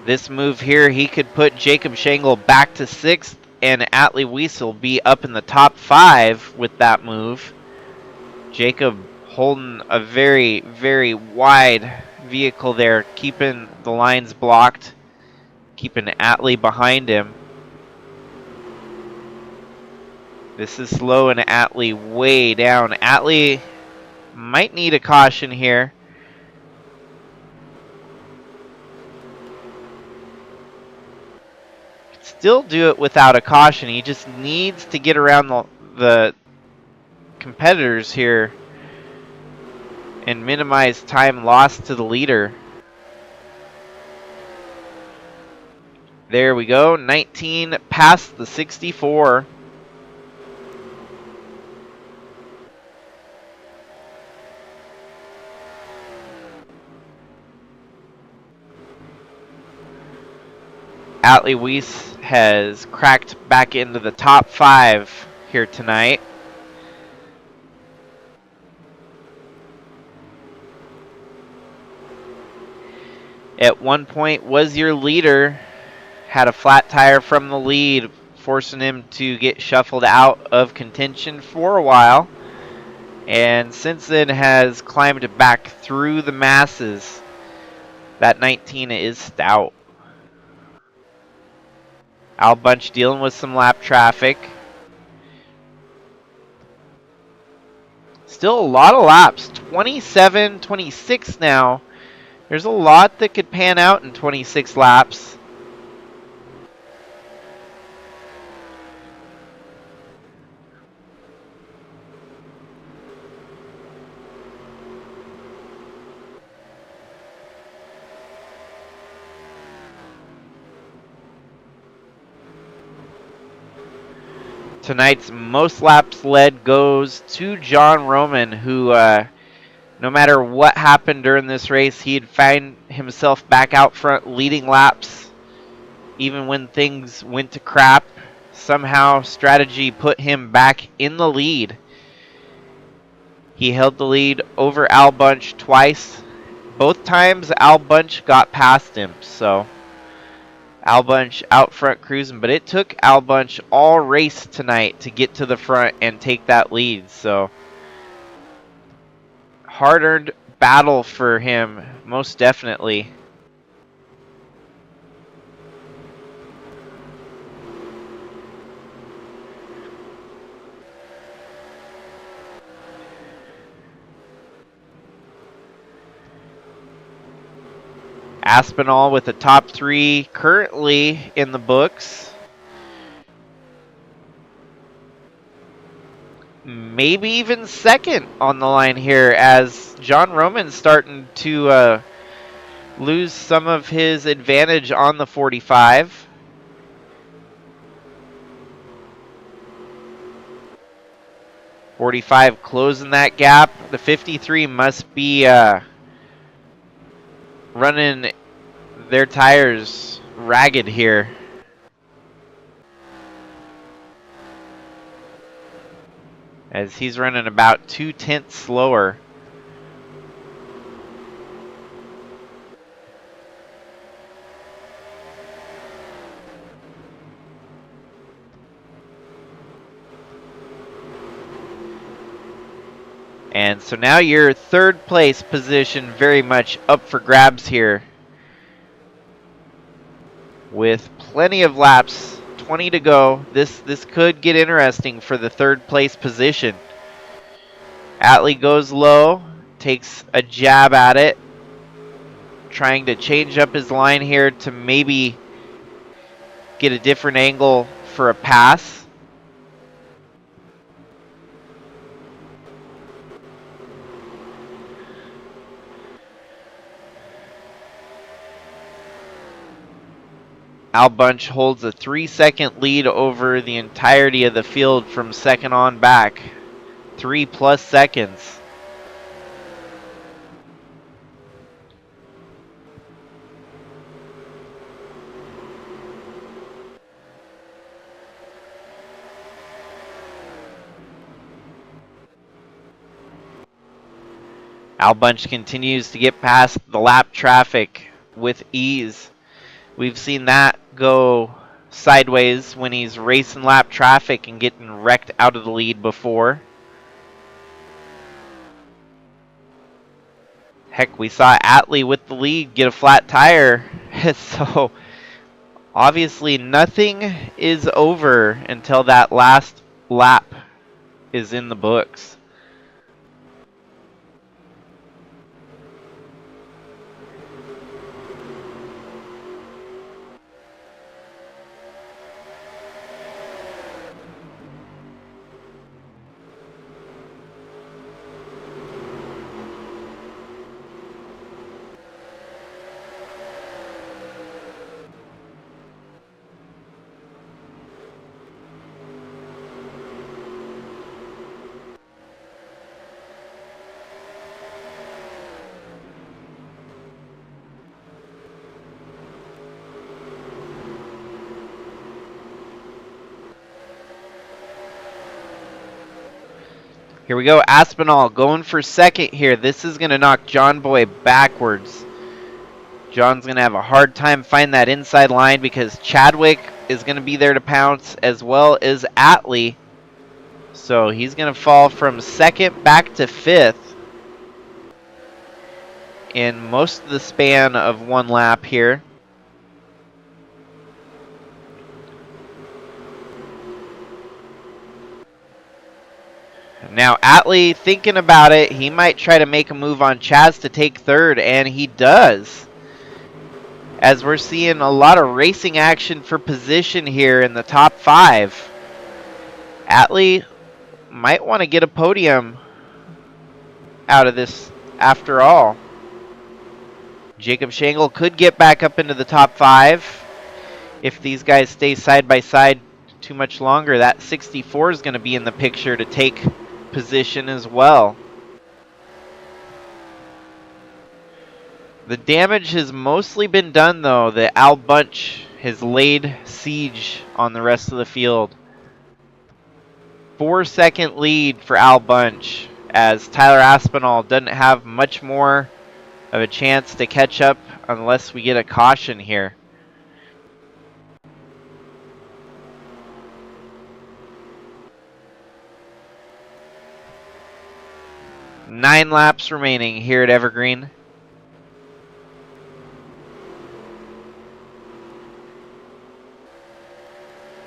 This move here, he could put Jacob Shangle back to 6th, and Atlee Weiss will be up in the top 5 with that move. Jacob holding a very, very wide vehicle there, keeping the lines blocked, keeping Atlee behind him. This is slow and Atlee way down. Atlee might need a caution here. Still do it without a caution. He just needs to get around the competitors here and minimize time lost to the leader. There we go, 19 past the 64. Atlee Weiss has cracked back into the top 5 here tonight. At one point was your leader, had a flat tire from the lead, forcing him to get shuffled out of contention for a while, and since then has climbed back through the masses. That 19 is stout. Al Bunch dealing with some lap traffic. Still a lot of laps, 27, 26 now. There's a lot that could pan out in 26 laps. Tonight's most laps led goes to John Roman, who No matter what happened during this race, he'd find himself back out front leading laps, even when things went to crap. Somehow, strategy put him back in the lead. He held the lead over Al Bunch twice. Both times, Al Bunch got past him, so Al Bunch out front cruising. But it took Al Bunch all race tonight to get to the front and take that lead, so hard-earned battle for him, most definitely. Aspinall with the top 3 currently in the books. Maybe even second on the line here, as John Roman's starting to lose some of his advantage on the 45. .45 closing that gap. The 53 must be running their tires ragged here. As he's running about 0.2 slower. And so now your third place position very much up for grabs here. With plenty of laps, 20 to go. This could get interesting for the third place position. Atlee goes low, takes a jab at it, trying to change up his line here to maybe get a different angle for a pass. Al Bunch holds a 3-second lead over the entirety of the field from second on back. 3+ seconds. Al Bunch continues to get past the lap traffic with ease. We've seen that go sideways when he's racing lap traffic and getting wrecked out of the lead before. Heck, we saw Atlee with the lead get a flat tire. So obviously nothing is over until that last lap is in the books. Here we go, Aspinall going for second here. This is going to knock John Boy backwards. John's going to have a hard time finding that inside line because Chadwick is going to be there to pounce, as well as Atlee. So he's going to fall from second back to fifth in most of the span of one lap here. Now Atlee thinking about it, he might try to make a move on Chaz to take third, and he does. As we're seeing a lot of racing action for position here in the top 5. Atlee might want to get a podium out of this after all. Jacob Shangle could get back up into the top 5 if these guys stay side by side too much longer. That 64 is going to be in the picture to take position as well. The damage has mostly been done, though. The Al Bunch has laid siege on the rest of the field. 4-second lead for Al Bunch, as Tyler Aspinall doesn't have much more of a chance to catch up unless we get a caution here. Nine laps remaining here at Evergreen.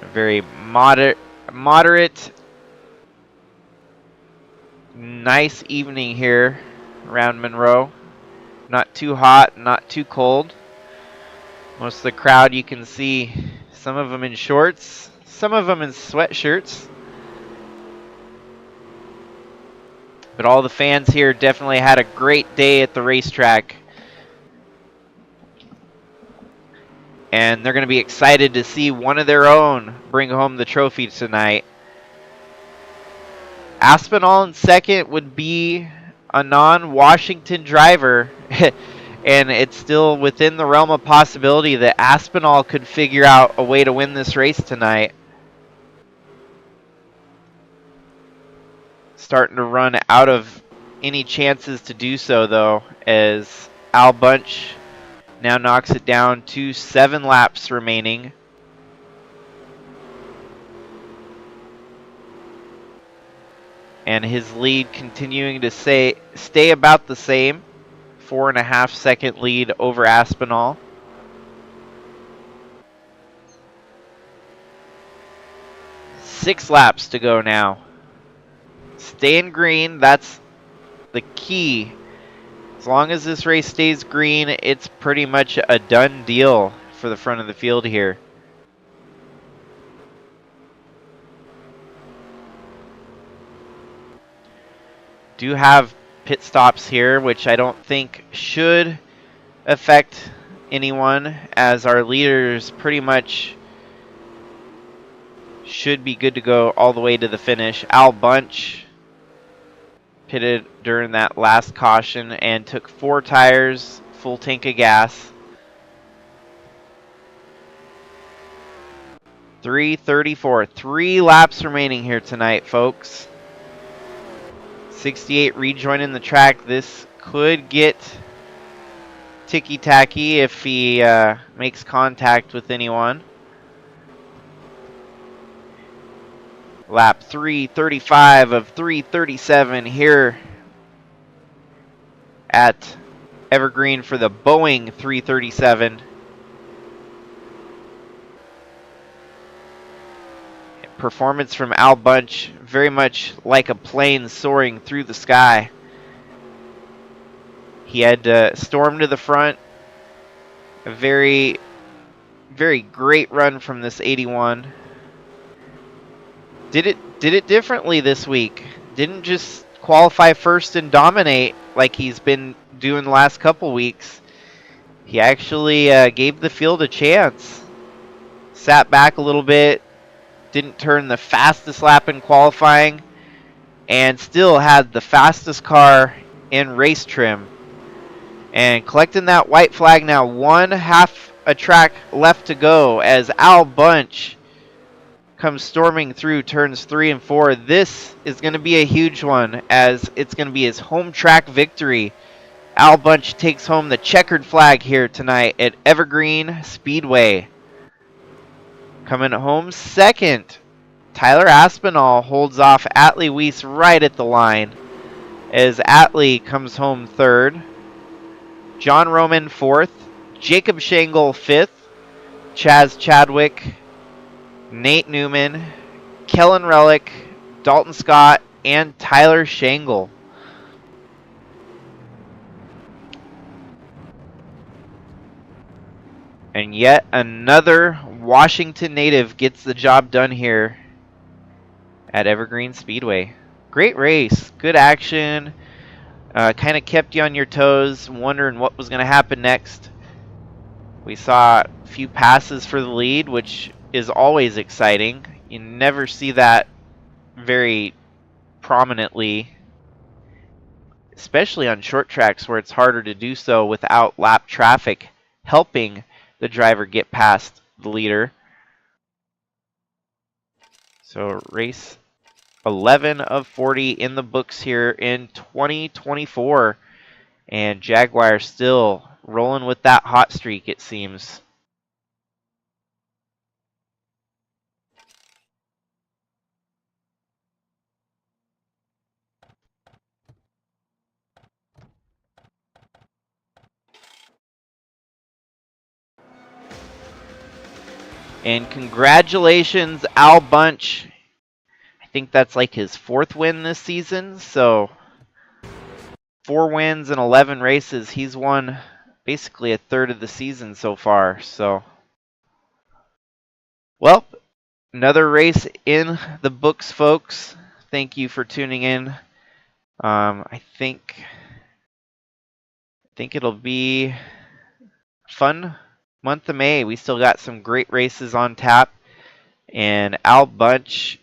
A very moderate, nice evening here around Monroe. Not too hot, not too cold. Most of the crowd you can see, some of them in shorts, some of them in sweatshirts. But all the fans here definitely had a great day at the racetrack. And they're going to be excited to see one of their own bring home the trophy tonight. Aspinall in second would be a non-Washington driver. And it's still within the realm of possibility that Aspinall could figure out a way to win this race tonight. Starting to run out of any chances to do so, though, as Al Bunch now knocks it down to 7 laps remaining. And his lead continuing to stay about the same. 4.5-second lead over Aspinall. Six laps to go now. Staying green, that's the key. As long as this race stays green, it's pretty much a done deal for the front of the field here. Do have pit stops here, which I don't think should affect anyone, as our leaders pretty much should be good to go all the way to the finish. Al Bunch pitted during that last caution and took 4 tires, full tank of gas. 3:34, 3 laps remaining here tonight, folks. 68 rejoining the track. This could get ticky-tacky if he makes contact with anyone. Lap 3:35 of 3:37 here at Evergreen for the Boeing 337. Performance from Al Bunch, very much like a plane soaring through the sky. He had stormed to the front. A very, very great run from this 81. Did it differently this week. Didn't just qualify first and dominate like he's been doing the last couple weeks. He actually gave the field a chance. Sat back a little bit. Didn't turn the fastest lap in qualifying, and still had the fastest car in race trim. And collecting that white flag now, 1/2 a track left to go as Al Bunch comes storming through turns 3 and 4. This is going to be a huge one, as it's going to be his home track victory. Al Bunch takes home the checkered flag here tonight at Evergreen Speedway. Coming home second, Tyler Aspinall holds off Atlee Weiss right at the line, as Atlee comes home third. John Roman fourth, Jacob Shangle fifth, Chaz Chadwick, Nate Newman, Kellan Roellich, Dalton Scott, and Tyler Shangle. And yet another Washington native gets the job done here at Evergreen Speedway. Great race, good action, kind of kept you on your toes, wondering what was going to happen next. We saw a few passes for the lead, which is always exciting. You never see that very prominently especially on short tracks where it's harder to do so without lap traffic helping the driver get past the leader. So race 11 of 40 in the books here in 2024. And Jaguar still rolling with that hot streak, it seems. And congratulations, Al Bunch. I think that's like his 4th win this season. So 4 wins and 11 races. He's won basically a third of the season so far. So, well, another race in the books, folks. Thank you for tuning in. I think it'll be fun month of May. We still got some great races on tap. And Al Bunch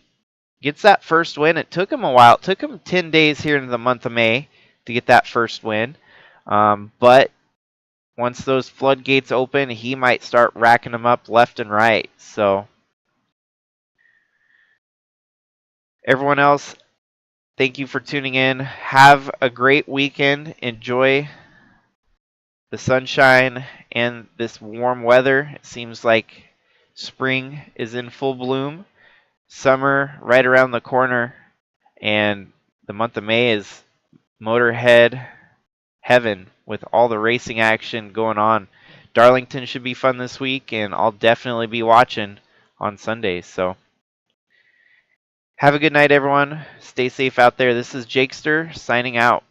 gets that first win. It took him a while. It took him 10 days here in the month of May to get that first win. But once those floodgates open, he might start racking them up left and right. So everyone else, thank you for tuning in. Have a great weekend. Enjoy the sunshine and this warm weather. It seems like spring is in full bloom. Summer right around the corner. And the month of May is Motorhead heaven with all the racing action going on. Darlington should be fun this week, and I'll definitely be watching on Sundays. So have a good night, everyone. Stay safe out there. This is Jakester signing out.